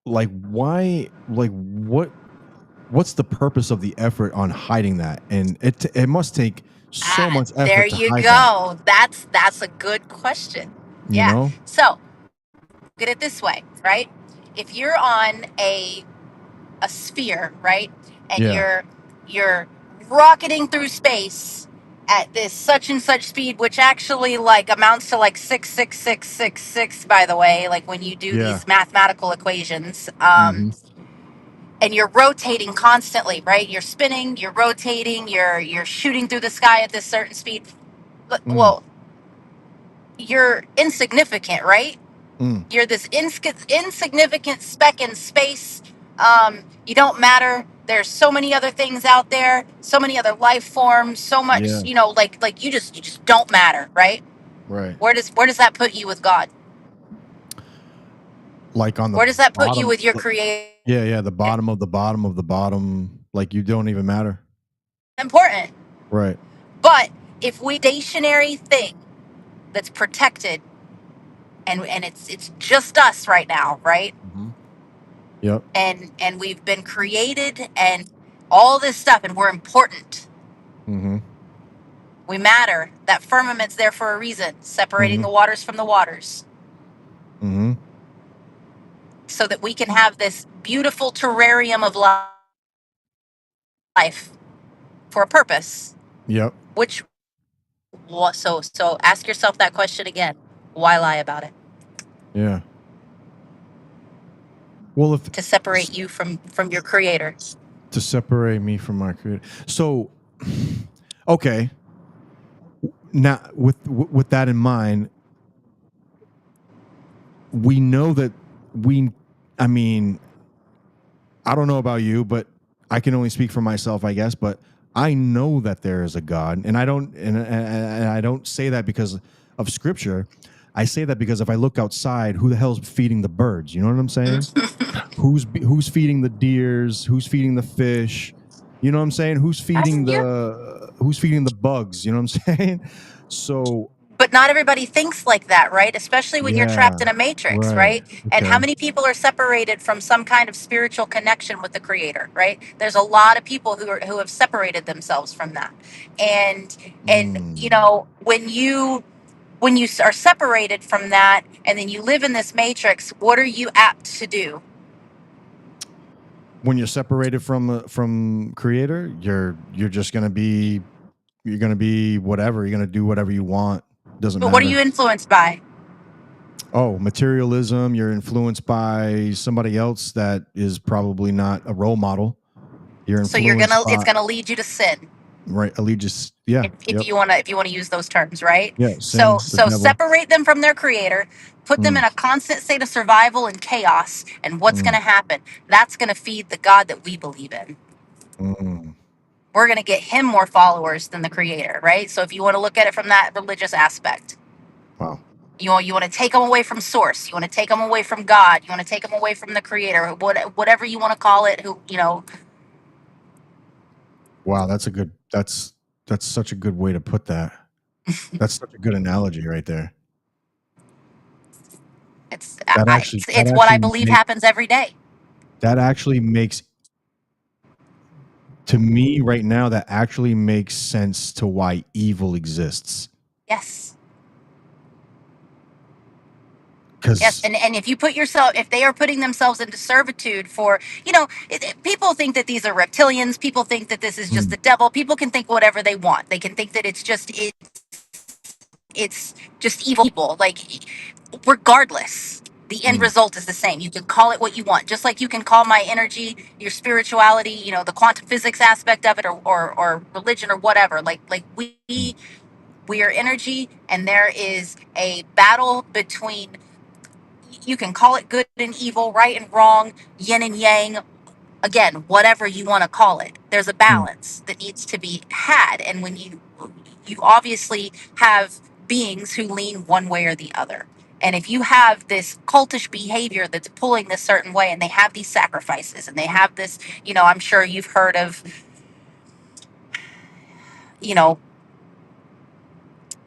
like why, like what's the purpose of the effort on hiding that? And it must take so much effort There to you hide go. That's a good question. that. You Yeah. know? So look at it this way, right? If you're on a sphere, right, and Yeah. you're rocketing through space at this such and such speed, which actually like amounts to like 66666, by the way, like when you do Yeah. these mathematical equations, Mhm. and you're rotating constantly, right? You're spinning, you're rotating, you're shooting through the sky at this certain speed. Well, you're insignificant, right? You're this insignificant speck in space. You don't matter. There's so many other things out there, so many other life forms, so much, Yeah. like you just don't matter, right? Right. Where does that put you with God? Like on the Where does that put you bottom. with your creator? Yeah, the bottom of the bottom of the bottom. Like you don't even matter. Important. Right. But if we stationary thing that's protected, and it's just us right now, right? Yep. And we've been created and all this stuff, and we're important. We matter. That firmament's there for a reason, separating the waters from the waters, so that we can have this beautiful terrarium of life for a purpose. Yep. Which, so ask yourself that question again. Why lie about it? Yeah. Well, if To separate you from your creator. To separate me from my creator. So, okay. Now, with that in mind, we know that I mean, I don't know about you, but I can only speak for myself, I guess. But I know that there is a God, and I don't say that because of Scripture. I say that because if I look outside, who the hell's feeding the birds? You know what I'm saying? Who's feeding the deers? Who's feeding the fish? You know what I'm saying? Who's feeding the bugs? You know what I'm saying? So, but not everybody thinks like that, right? Especially when you're yeah, trapped in a matrix, right. right? And how Okay. many people are separated from some kind of spiritual connection with the creator, right? There's a lot of people who have separated themselves from that. And when you are separated from that, and then you live in this matrix, what are you apt to do? When you're separated from creator, you're just gonna be whatever. You're gonna do whatever you want. Doesn't But matter. what are you influenced by? Oh, materialism. You're influenced by somebody else that is probably not a role model. You're So influenced by, it's gonna lead you to sin. right, allegiance. Yeah. If you want to use those terms, right? Yeah, So sin, the devil. separate them from their creator, put them in a constant state of survival and chaos, and what's going to happen? That's going to feed the God that we believe in. We're going to get him more followers than the creator, right? So if you want to look at it from that religious aspect. Wow. You want to take them away from source. You want to take them away from God. You want to take them away from the creator, whatever you want to call it. Wow, that's such a good way to put that. That's such a good analogy right there. It's what I believe happens every day. That actually makes, to me right now, that actually makes sense to why evil exists. Yes. Yes, and if they are putting themselves into servitude for, people think that these are reptilians. People think that this is just the devil. People can think whatever they want. They can think that it's just evil people. Like, regardless, the end result is the same. You can call it what you want, just like you can call my energy, your spirituality, the quantum physics aspect of it, or religion or whatever. Like we are energy, and there is a battle between you can call it good and evil, right and wrong, yin and yang, again, whatever you want to call it. There's a balance that needs to be had. And when you obviously have beings who lean one way or the other. And if you have this cultish behavior that's pulling this certain way, and they have these sacrifices, and they have this, I'm sure you've heard of, you know,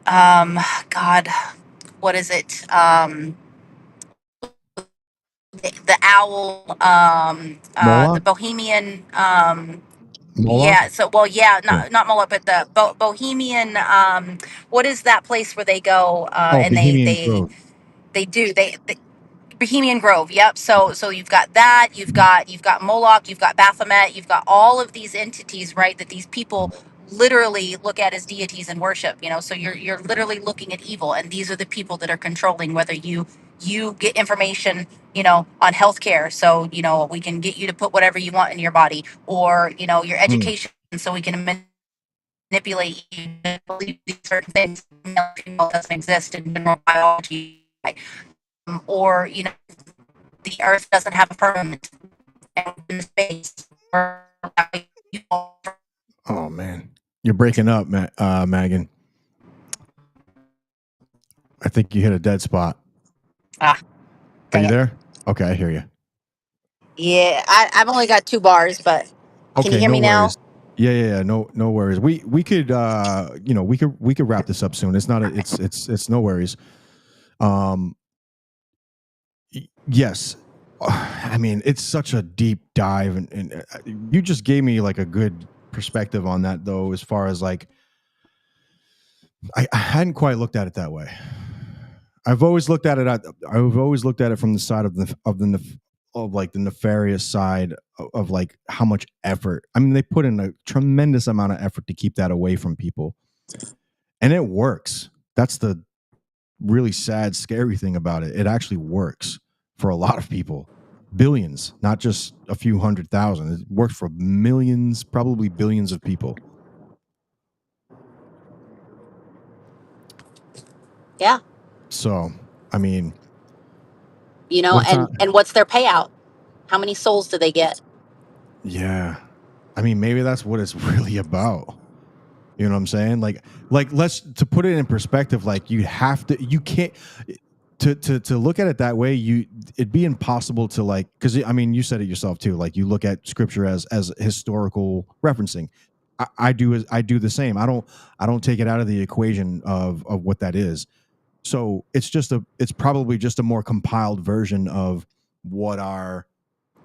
God, what is it? The owl, the Moloch? Bohemian, Moloch? yeah. So, well, yeah, Yeah. not Moloch, but the Bohemian. What is that place where they go? Oh, And Bohemian Grove. they Bohemian Grove. Yep. So you've got that. You've got Moloch. You've got Baphomet. You've got all of these entities, right? That these people literally look at as deities and worship. So you're literally looking at evil, and these are the people that are controlling whether you get information, on healthcare. So we can get you to put whatever you want in your body, or your Mm. education, so we can manipulate you to believe these certain things. Doesn't exist in general biology, or the Earth doesn't have a firmament and in space. Oh man, you're breaking up, Magan. I think you hit a dead spot. Are Dang you it. there? Okay, I hear you. Yeah, I've only got 2 bars, but can you Okay, hear no me now? worries. Yeah. No worries. We could we could wrap this up soon. It's not it's no worries. Um yes. I mean, it's such a deep dive, and you just gave me like a good perspective on that, though, as far as like I hadn't quite looked at it that way. I've always looked at it from the side of like the nefarious side of like how much effort. I mean, they put in a tremendous amount of effort to keep that away from people, and it works. That's the really sad, scary thing about it. It actually works for a lot of people. Billions, not just a few 100,000. It works for millions, probably billions of people. Yeah. So, I mean, And what's their payout? How many souls do they get? yeah. I mean, maybe that's what it's really about. You know what I'm saying? Like let's to put it in perspective, like you can't to look at it that way, it'd be impossible to like, because I mean, you said it yourself too, like you look at scripture as historical referencing. I do the same. I don't take it out of the equation of what that is. So it's probably just a more compiled version of what our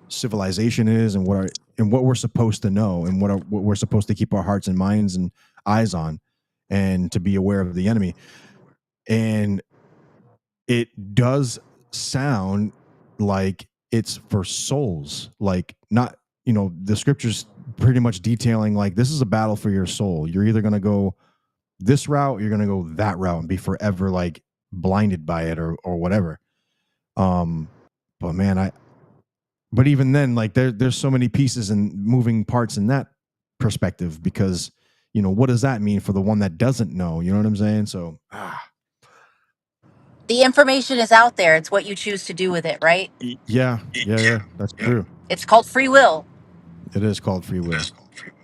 civilization is, and what we're supposed to know, and what we're supposed to keep our hearts and minds and eyes on, and to be aware of the enemy. And it does sound like it's for souls, like not, the scriptures pretty much detailing like this is a battle for your soul. You're either going to go this route, or you're going to go that route and be forever like blinded by it, or whatever. But man, but even then, like there's so many pieces and moving parts in that perspective, because what does that mean for the one that doesn't know? You know what I'm saying? So The information is out there. It's what you choose to do with it, right? yeah, that's true. It's called free will. It is called free will.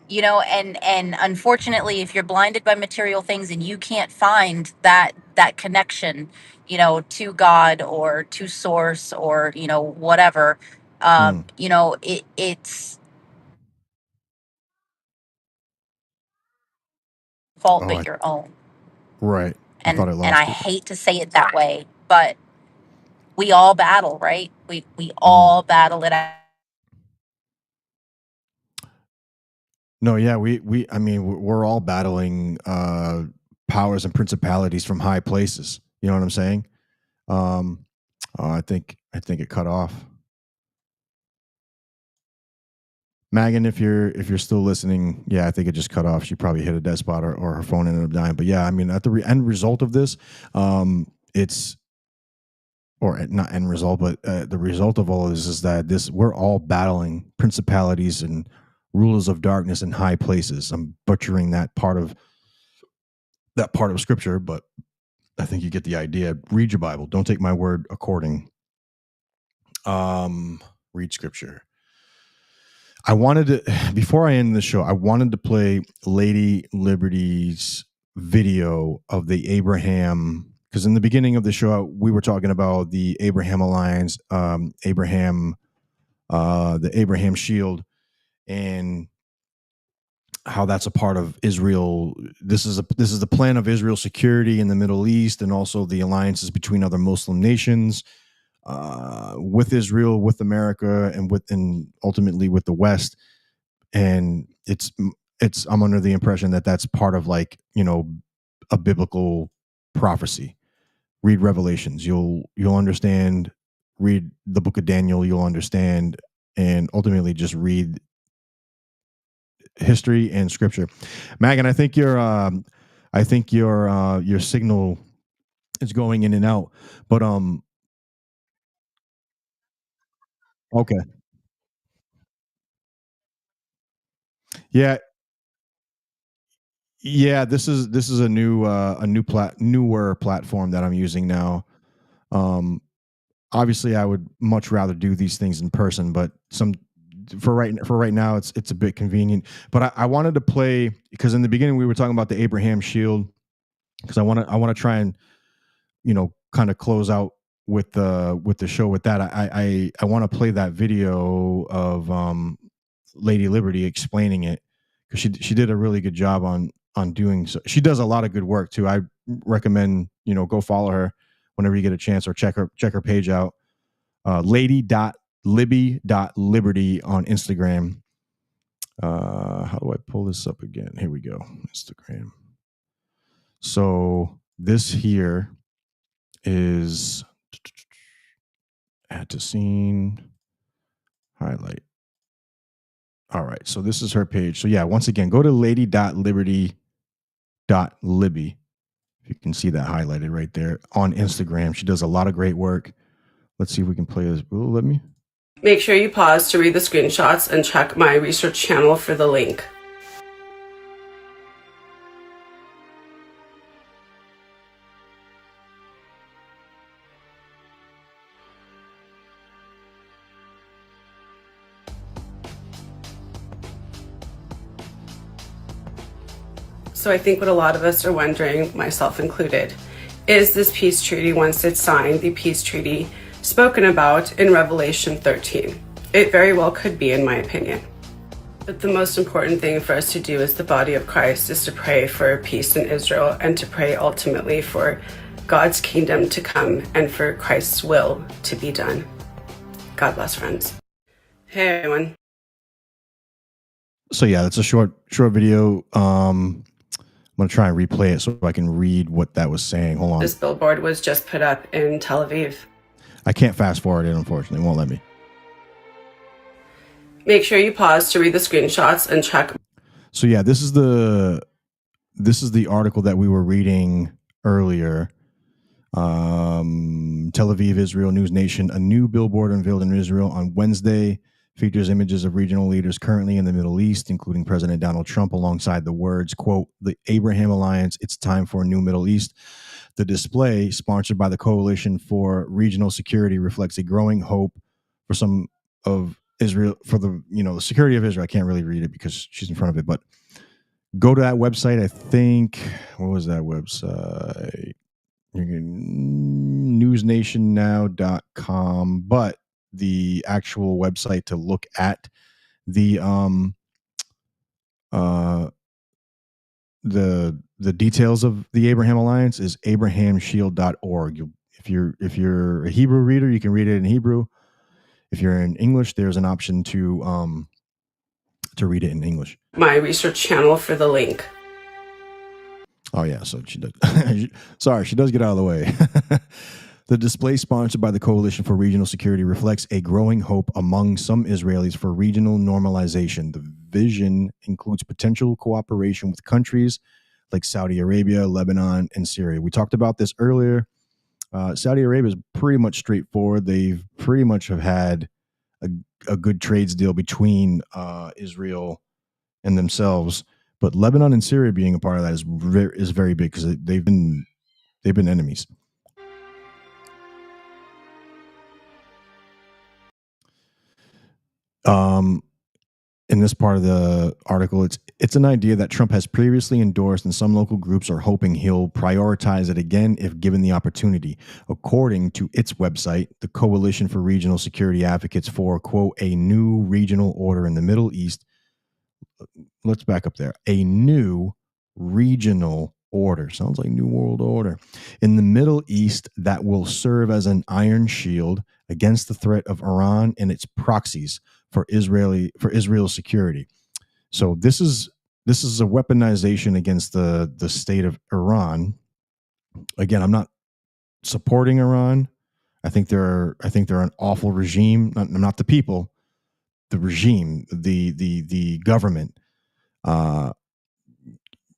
And unfortunately, if you're blinded by material things and you can't find that connection, to God or to source, or whatever, it's fault Oh, but your own. right. I thought I And I lost it. hate to say it that way, but we all battle, right? We Mhm. all battle it out. No, yeah, I mean, we're all battling powers and principalities from high places. You know what I'm saying? Oh, I think it cut off. Megan, if you're still listening, yeah, I think it just cut off. She probably hit a dead spot, or her phone ended up dying. But yeah, I mean, at the end result of this, it's, or not end result, but the result of all of this is that we're all battling principalities and rulers of darkness in high places. I'm butchering that part of scripture, but I think you get the idea. Read your Bible. Don't take my word according. Read scripture. I wanted to, before I end the show, I wanted to play Lady Liberty's video of the Abraham, because in the beginning of the show, we were talking about the Abraham Alliance, the Abraham Shield, and how that's a part of Israel. This is the plan of Israel's security in the Middle East, and also the alliances between other Muslim nations, with Israel, with America, and ultimately with the West. And it's I'm under the impression that that's part of, like, a biblical prophecy. Read Revelations, you'll understand. Read the book of Daniel, you'll understand. And ultimately just read history and scripture. Magan, I think your signal is going in and out, but okay. Yeah, yeah, this is a newer platform that I'm using now. Obviously I would much rather do these things in person, but for right now it's a bit convenient. But I wanted to play, because in the beginning we were talking about the Abraham Shield, because I want to try and kind of close out with the show with that. I want to play that video of Lady Liberty explaining it, because she did a really good job on doing so. She does a lot of good work too. I recommend go follow her whenever you get a chance, or check her page out. Lady.libby.liberty on Instagram. How do I pull this up again? Here we go. Instagram. So this here is add to scene, highlight. All right, so this is her page. So yeah, once again, go to lady.liberty.libby. If you can see that highlighted right there on Instagram. She does a lot of great work. Let's see if we can play this. Will it let me? Make sure you pause to read the screenshots and check my research channel for the link. So I think what a lot of us are wondering, myself included, is this peace treaty, once it's signed, the peace treaty spoken about in Revelation 13? It very well could be, in my opinion. But the most important thing for us to do as the body of Christ is to pray for peace in Israel, and to pray ultimately for God's kingdom to come and for Christ's will to be done. God bless, friends. Hey, everyone. So yeah, that's a short video. I'm going to try and replay it so I can read what that was saying. Hold on. This billboard was just put up in Tel Aviv. I can't fast forward it, unfortunately. It won't let me. Make sure you pause to read the screenshots and check. So yeah, this is the article that we were reading earlier. Tel Aviv, Israel, News Nation. A new billboard unveiled in Israel on Wednesday features images of regional leaders currently in the Middle East, including President Donald Trump, alongside the words, quote, "The Abraham Alliance, it's time for a new Middle East." The display, sponsored by the Coalition for Regional Security, reflects a growing hope for some of Israel, for the security of Israel. I can't really read it because she's in front of it, but go to that website. I think, what was that website? You can newsnationnow.com, but the actual website to look at the details of the Abraham Alliance is abrahamshield.org. If you're a Hebrew reader, you can read it in Hebrew. If you're in English, there's an option to read it in English. My research channel for the link. Oh yeah, so she does. Sorry, she does get out of the way. The display, sponsored by the Coalition for Regional Security, reflects a growing hope among some Israelis for regional normalization. The vision includes potential cooperation with countries like Saudi Arabia, Lebanon, and Syria. We talked about this earlier. Saudi Arabia is pretty much straightforward. They've pretty much have had a good trades deal between Israel and themselves. But Lebanon and Syria being a part of that is very big, because they've been enemies. In this part of the article, it's an idea that Trump has previously endorsed, and some local groups are hoping he'll prioritize it again if given the opportunity. According to its website, the Coalition for Regional Security advocates for, quote, a new regional order in the Middle East. Let's back up there. A new regional order. Sounds like New World Order. In the Middle East that will serve as an iron shield against the threat of Iran and its proxies for Israel's security. So this is a weaponization against the state of Iran. Again, I'm not supporting Iran. I think they're an awful regime. Not the people, the regime, the government.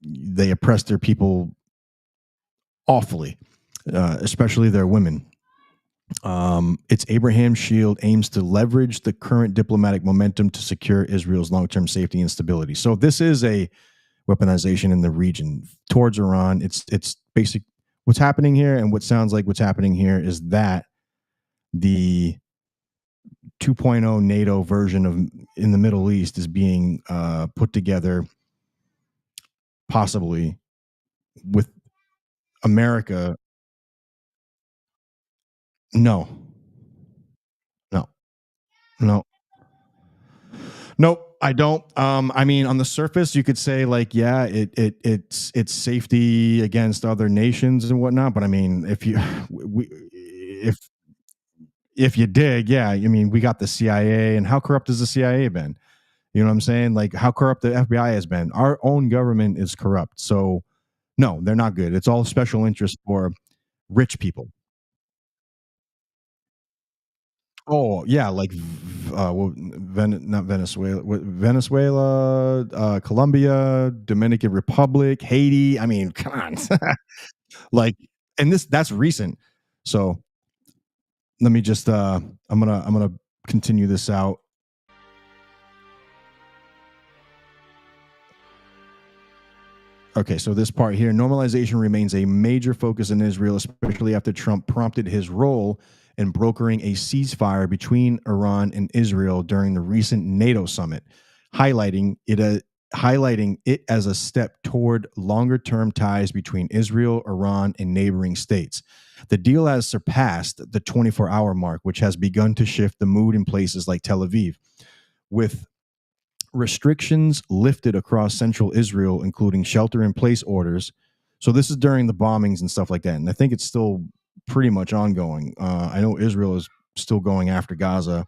They oppress their people awfully, especially their women. Its Abraham Shield aims to leverage the current diplomatic momentum to secure Israel's long-term safety and stability. So this is a weaponization in the region towards Iran. It's basic. What's happening here, and what sounds like what's happening here, is that the 2.0 NATO version of in the Middle East is being put together, possibly with America. No, no, no. Nope, I don't. I mean, on the surface, you could say like, yeah, it's safety against other nations and whatnot. But I mean, if you dig, yeah, I mean, we got the CIA, and how corrupt has the CIA been? You know what I'm saying? Like, how corrupt the FBI has been. Our own government is corrupt. So, no, they're not good. It's all special interest for rich people. Oh yeah, like not Venezuela, Colombia, Dominican Republic, Haiti. I mean, come on, like, and that's recent. So let me just I'm gonna continue this out. Okay, so this part here, normalization remains a major focus in Israel, especially after Trump prompted his role in brokering a ceasefire between Iran and Israel during the recent NATO summit, highlighting it as a step toward longer-term ties between Israel, Iran, and neighboring states. The deal has surpassed the 24-hour mark, which has begun to shift the mood in places like Tel Aviv, with restrictions lifted across central Israel, including shelter-in-place orders. So this is during the bombings and stuff like that, and I think it's still pretty much ongoing. I know Israel is still going after Gaza.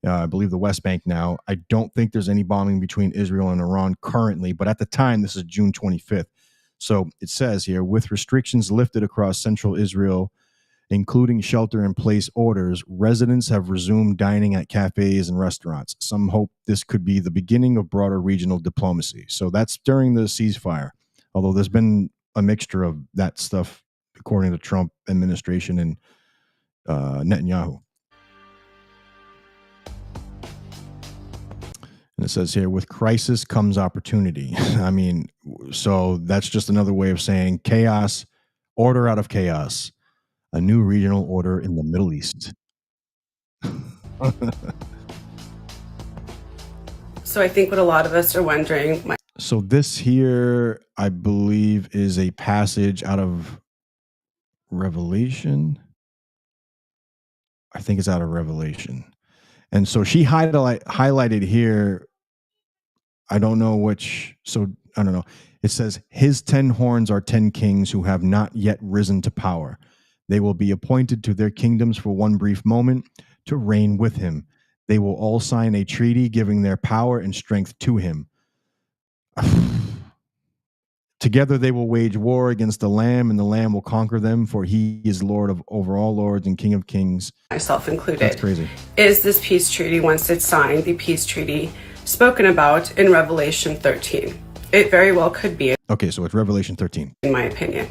I believe the West Bank now. I don't think there's any bombing between Israel and Iran currently, but at the time, this is June 25th. So it says here, with restrictions lifted across central Israel, including shelter-in-place orders, residents have resumed dining at cafes and restaurants. Some hope this could be the beginning of broader regional diplomacy. So that's during the ceasefire, although there's been a mixture of that stuff, according to the Trump administration and Netanyahu. And it says here, with crisis comes opportunity. I mean, so that's just another way of saying chaos, order out of chaos. A new regional order in the Middle East. So I think what a lot of us are wondering. So this here, I believe, is a passage out of Revelation. I think it's out of Revelation. And so she highlighted here, I don't know which, so I don't know. It says, his 10 horns are 10 kings who have not yet risen to power. They will be appointed to their kingdoms for one brief moment to reign with him. They will all sign a treaty giving their power and strength to him. Together they will wage war against the Lamb, and the Lamb will conquer them, for he is Lord over all lords and King of kings. Myself included. That's crazy. Is this peace treaty, once it's signed, the peace treaty spoken about in Revelation 13? It very well could be. Okay, so it's Revelation 13. In my opinion.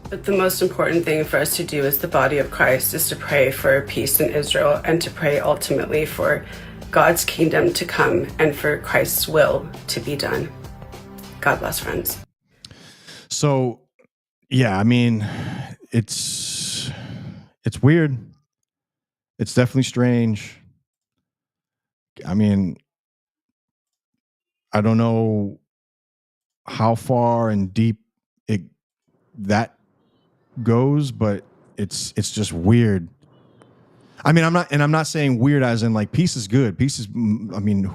But the most important thing for us to do as the body of Christ is to pray for peace in Israel and to pray ultimately for God's kingdom to come and for Christ's will to be done. God bless, friends. So, yeah, I mean, it's weird. It's definitely strange. I mean, I don't know how far and deep that goes, but it's just weird. I mean, I'm not saying weird as in like peace is good. Peace is, I mean,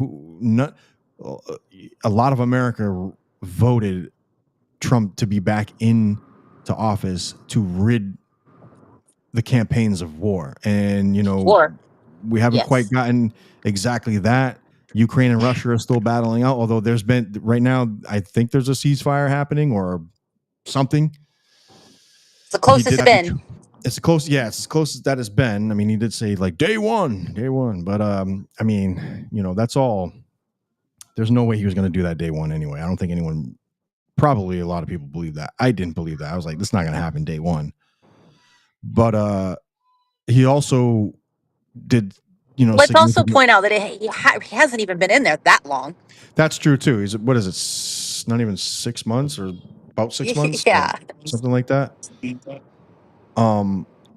a lot of America voted Trump to be back in to office to rid the campaigns of war. And, War. we haven't quite Yes. gotten exactly that. Ukraine and Russia are still battling out, although there's been right now, I think there's a ceasefire happening or something. It's the closest it's been. It's close. Yeah, it's as close as that has been. I mean, he did say like day one, but I mean, that's all. There's no way he was going to do that day one anyway. I don't think anyone, probably a lot of people believe that. I didn't believe that. I was like, this is not going to happen day one. But he also did, Let's also point out that he hasn't even been in there that long. That's true too. He's, what is it? Not even 6 months or about 6 months, Yeah. something like that.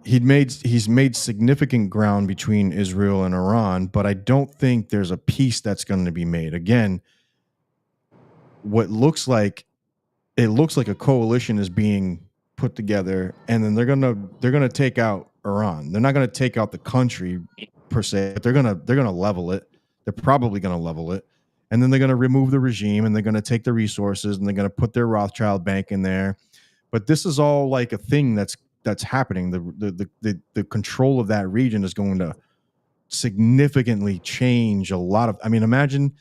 He's made significant ground between Israel and Iran, but I don't think there's a peace that's going to be made. Again, it looks like a coalition is being put together, and then they're gonna take out Iran. They're not gonna take out the country per se, but they're gonna level it. They're probably gonna level it, and then they're gonna remove the regime, and they're gonna take the resources, and they're gonna put their Rothschild bank in there. But this is all like a thing that's happening. The control of that region is going to significantly change a lot of. I mean, imagine,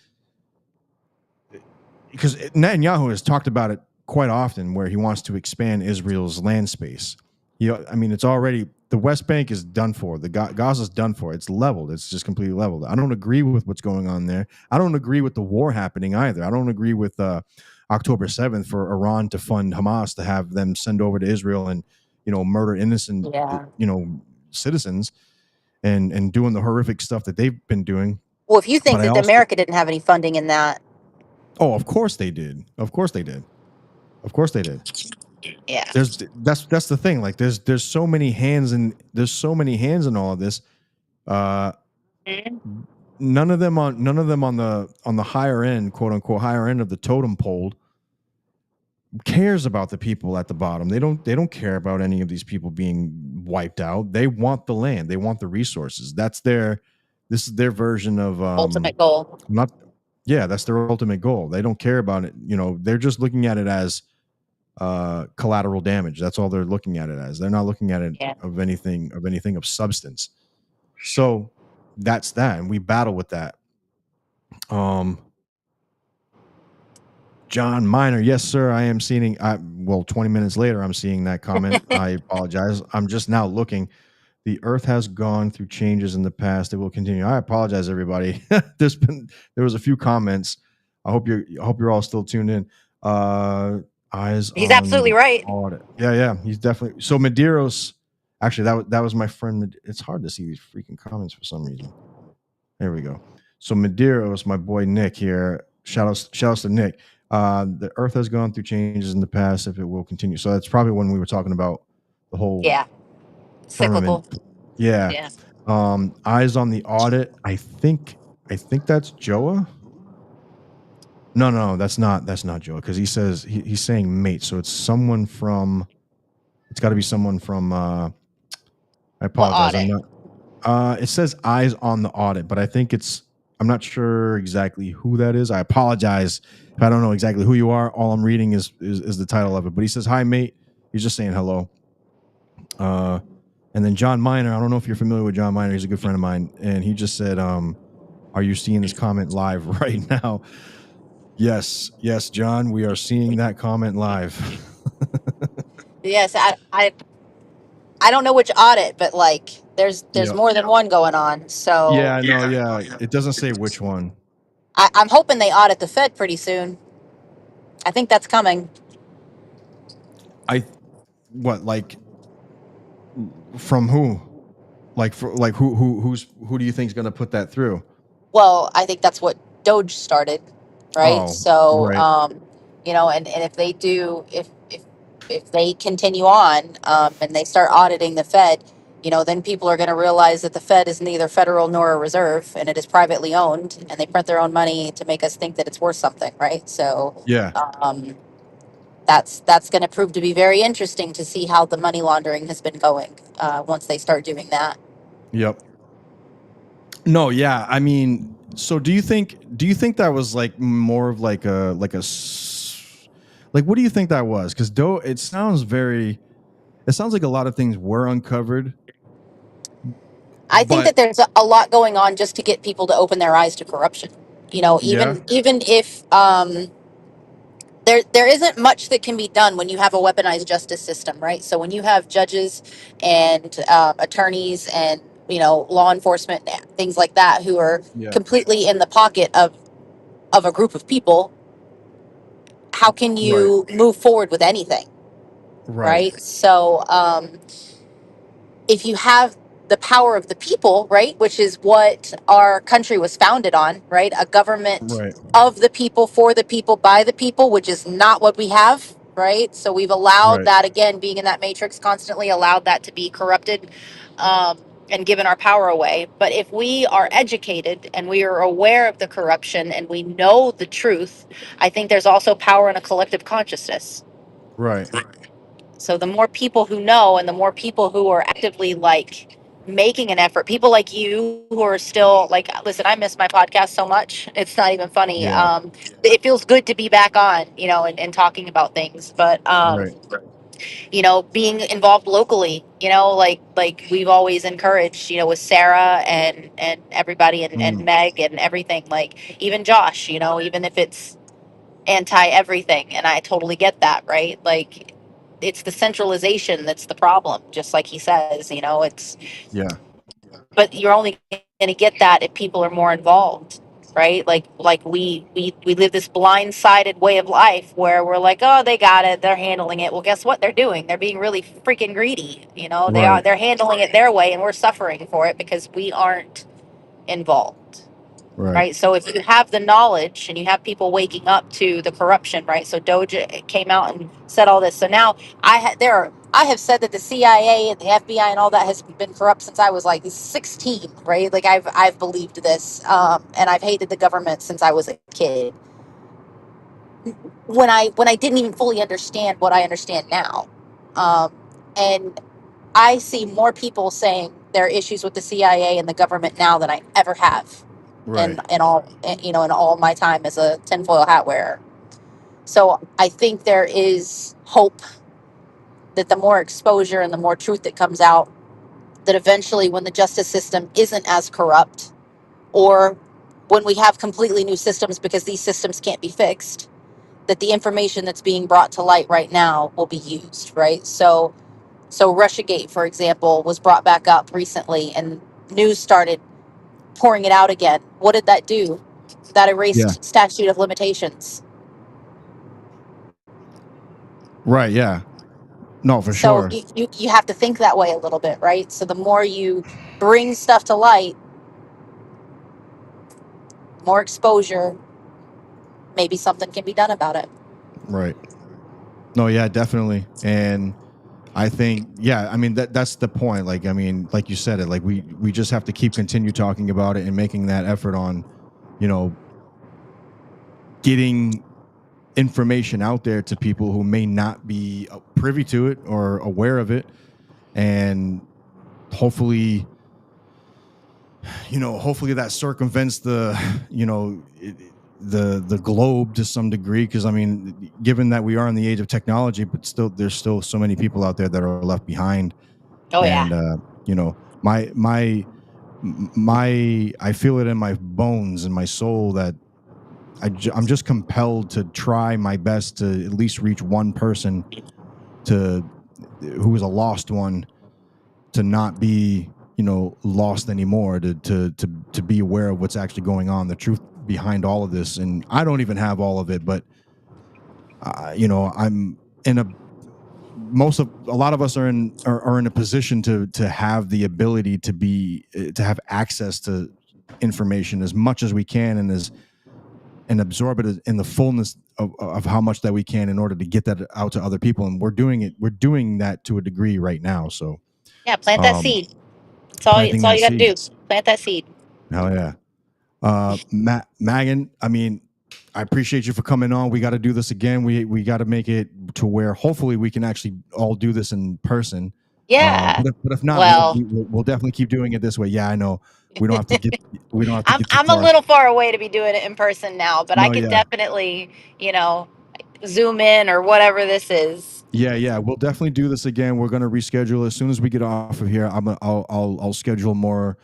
because Netanyahu has talked about it quite often, where he wants to expand Israel's land space. I mean, it's already, the West Bank is done for. The Gaza's done for. It's leveled. It's just completely leveled. I don't agree with what's going on there. I don't agree with the war happening either. I don't agree with October 7th for Iran to fund Hamas to have them send over to Israel and murder innocent citizens and doing the horrific stuff that they've been doing. Well, if you think that America didn't have any funding in that. Oh, of course they did. Of course they did. Of course they did. Yeah. That's the thing. Like there's so many hands in all of this. None of them on the higher end, quote unquote, higher end of the totem pole cares about the people at the bottom. They don't care about any of these people being wiped out. They want the land. They want the resources. This is their version of ultimate goal. That's their ultimate goal. They don't care about it. They're just looking at it as collateral damage. That's all they're looking at it as. They're not looking at it of anything of substance. So that's that, and we battle with that. John Miner, yes sir, I am seeing 20 minutes later I'm seeing that comment. I apologize. I'm just now looking. The earth has gone through changes in the past. It will continue. I apologize, everybody. There was a few comments. I hope you're all still tuned in. He's absolutely right. Audit. Yeah, he's definitely. So Medeiros, actually, that was my friend. It's hard to see these freaking comments for some reason. There we go. So Medeiros, my boy Nick here. Shout outs to Nick. The earth has gone through changes in the past. If it will continue, so that's probably when we were talking about the whole cyclical. Yeah. Eyes on the audit. I think that's Joa. No, that's not Joa, because he says he's saying mate, so it's someone from. It's got to be someone from. I apologize. I'm not. It says eyes on the audit, but I think it's. I'm not sure exactly who that is. I apologize if I don't know exactly who you are. All I'm reading is the title of it. But he says hi, mate. He's just saying hello. And then John Miner. I don't know if you're familiar with John Miner. He's a good friend of mine, and he just said, "Are you seeing this comment live right now?" Yes, John, we are seeing that comment live. Yes, I don't know which audit, but like there's more than one going on. So yeah, I know. Yeah, it doesn't say which one. I'm hoping they audit the Fed pretty soon. I think that's coming. Like from who? Who do you think is going to put that through? Well, I think that's what Doge started, right? Oh, so, right. And if they do, if they continue on, and they start auditing the Fed, then people are going to realize that the Fed is neither federal nor a reserve, and it is privately owned, and they print their own money to make us think that it's worth something, right? So Yeah. that's going to prove to be very interesting to see how the money laundering has been going once they start doing that. Yep. No, yeah. I mean, so do you think that was like more of like what do you think that was? Because it sounds like a lot of things were uncovered. I think But that there's a lot going on just to get people to open their eyes to corruption. yeah, Even if there isn't much that can be done when you have a weaponized justice system, right? So when you have judges and attorneys and law enforcement, things like that, who are yeah, completely in the pocket of a group of people, how can right, you move forward with anything, right, right? So if you have the power of the people, right, which is what our country was founded on, right, a government right, of the people, for the people, by the people, which is not what we have, right? So we've allowed right, that, again, being in that matrix, constantly allowed that to be corrupted and given our power away. But if we are educated and we are aware of the corruption and we know the truth, I think there's also power in a collective consciousness. right. So the more people who know and the more people who are actively like making an effort, people like you who are still like, listen, I miss my podcast so much. It's not even funny. Yeah, It feels good to be back on, and talking about things, but, right. being involved locally, like we've always encouraged, with Sarah and everybody and Mm, Meg and everything, like even Josh, even if it's anti everything. And I totally get that, right? Like it's the centralization that's the problem, just like he says, yeah, but you're only going to get that if people are more involved, right? Like we live this blindsided way of life where we're like, oh, they got it, they're handling it. Well, guess what they're doing? They're being really freaking greedy. right, They're handling it their way and we're suffering for it because we aren't involved. right. Right. So if you have the knowledge and you have people waking up to the corruption, right? So Doja came out and said all this. So now I have said that the CIA and the FBI and all that has been corrupt since I was like 16, right? Like I've believed this, and I've hated the government since I was a kid. When I didn't even fully understand what I understand now, and I see more people saying there are issues with the CIA and the government now than I ever have Right. in all my time as a tinfoil hat wearer. So I think there is hope that the more exposure and the more truth that comes out, that eventually when the justice system isn't as corrupt, or when we have completely new systems because these systems can't be fixed, that the information that's being brought to light right now will be used, right? So Russiagate, for example, was brought back up recently and news started pouring it out again. What did that do? That Yeah. erased statute of limitations. Right. Yeah. No, for So sure. you have to think that way a little bit, right? So the more you bring stuff to light, more exposure, maybe something can be done about it. Right. No, yeah, definitely. And I think, yeah, I mean, that's the point. Like, I mean, like you said it, like we just have to continue talking about it and making that effort on, getting information out there to people who may not be privy to it or aware of it. And hopefully, hopefully that circumvents the, the globe to some degree. Cause I mean, given that we are in the age of technology, but still, there's still so many people out there that are left behind. Oh yeah. And, I feel it in my bones and my soul that I'm just compelled to try my best to at least reach one person who is a lost one, to not be, lost anymore, to be aware of what's actually going on, the truth behind all of this. And I don't even have all of it, but I'm in a lot of us are in a position to have the ability to have access to information as much as we can, and absorb it in the fullness of how much that we can in order to get that out to other people. And we're doing that to a degree right now. So Yeah, plant that seed. That's all. Planting That's all that you got to do. seed. Plant that seed. Hell yeah. Magan, I mean, I appreciate you for coming on. We got to do this again. We got to make it to where hopefully we can actually all do this in person. Yeah. But if not, Well, we'll definitely keep doing it this way. Yeah, I know. We don't have to get too I'm a far. little far away to be doing it in person now, but I No, could yeah. definitely, zoom in or whatever this is. Yeah. We'll definitely do this again. We're gonna reschedule as soon as we get off of here. I'll schedule more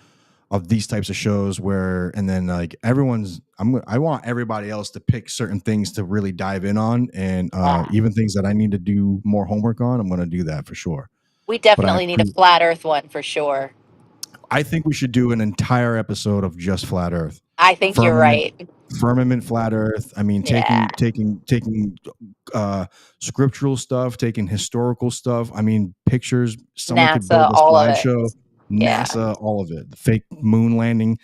of these types of shows and then like I want everybody else to pick certain things to really dive in on, and even things that I need to do more homework on. I'm gonna do that for sure. We definitely need a flat Earth one for sure. I think we should do an entire episode of just flat Earth. I think you're right. Firmament, flat Earth. I mean, taking scriptural stuff, taking historical stuff. I mean, pictures. Someone could build a slideshow. NASA, all of it. The fake moon landing.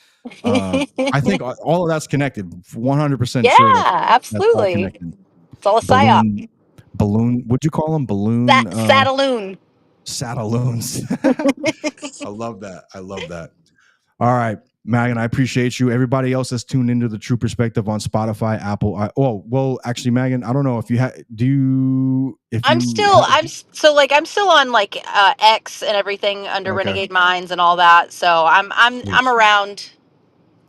I think all of that's connected. 100% yeah, sure. Absolutely. That's all it's all a psyop. Balloon. What'd you call them? Balloon. Sataloon. Sataloons. I love that. All right, Magan, I appreciate you. Everybody else that's tuned into the True Perspective on Spotify, Apple. Actually, Magan, I don't know if you have. I'm still on X and everything under Renegade Minds and all that. So I'm around.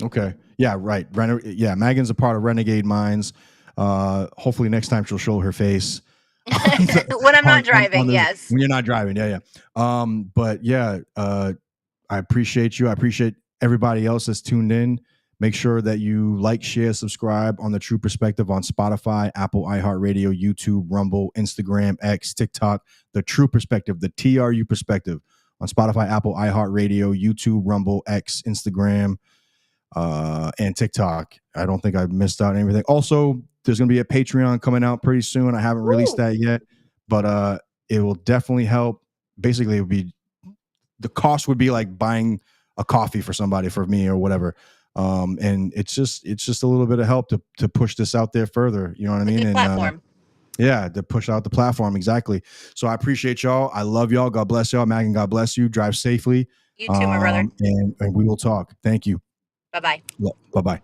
Okay. Yeah. Right. Yeah. Magan's a part of Renegade Minds. Hopefully next time she'll show her face. When I'm not driving, yes. When you're not driving, yeah. But yeah, I appreciate you. I appreciate everybody else that's tuned in. Make sure that you like, share, subscribe on the True Perspective on Spotify, Apple, iHeartRadio, YouTube, Rumble, Instagram, X, TikTok. The True Perspective, the TRU Perspective on Spotify, Apple, iHeartRadio, YouTube, Rumble, X, Instagram, and TikTok. I don't think I've missed out on anything. Also, there's going to be a Patreon coming out pretty soon. I haven't released that yet, but it will definitely help. Basically, it would be the cost would be like buying a coffee for somebody, for me or whatever. And it's just a little bit of help to push this out there further. You know what I mean? Platform. To push out the platform. Exactly. So I appreciate y'all. I love y'all. God bless y'all. Magan, God bless you. Drive safely. You too, my brother. And we will talk. Thank you. Bye-bye. Bye-bye.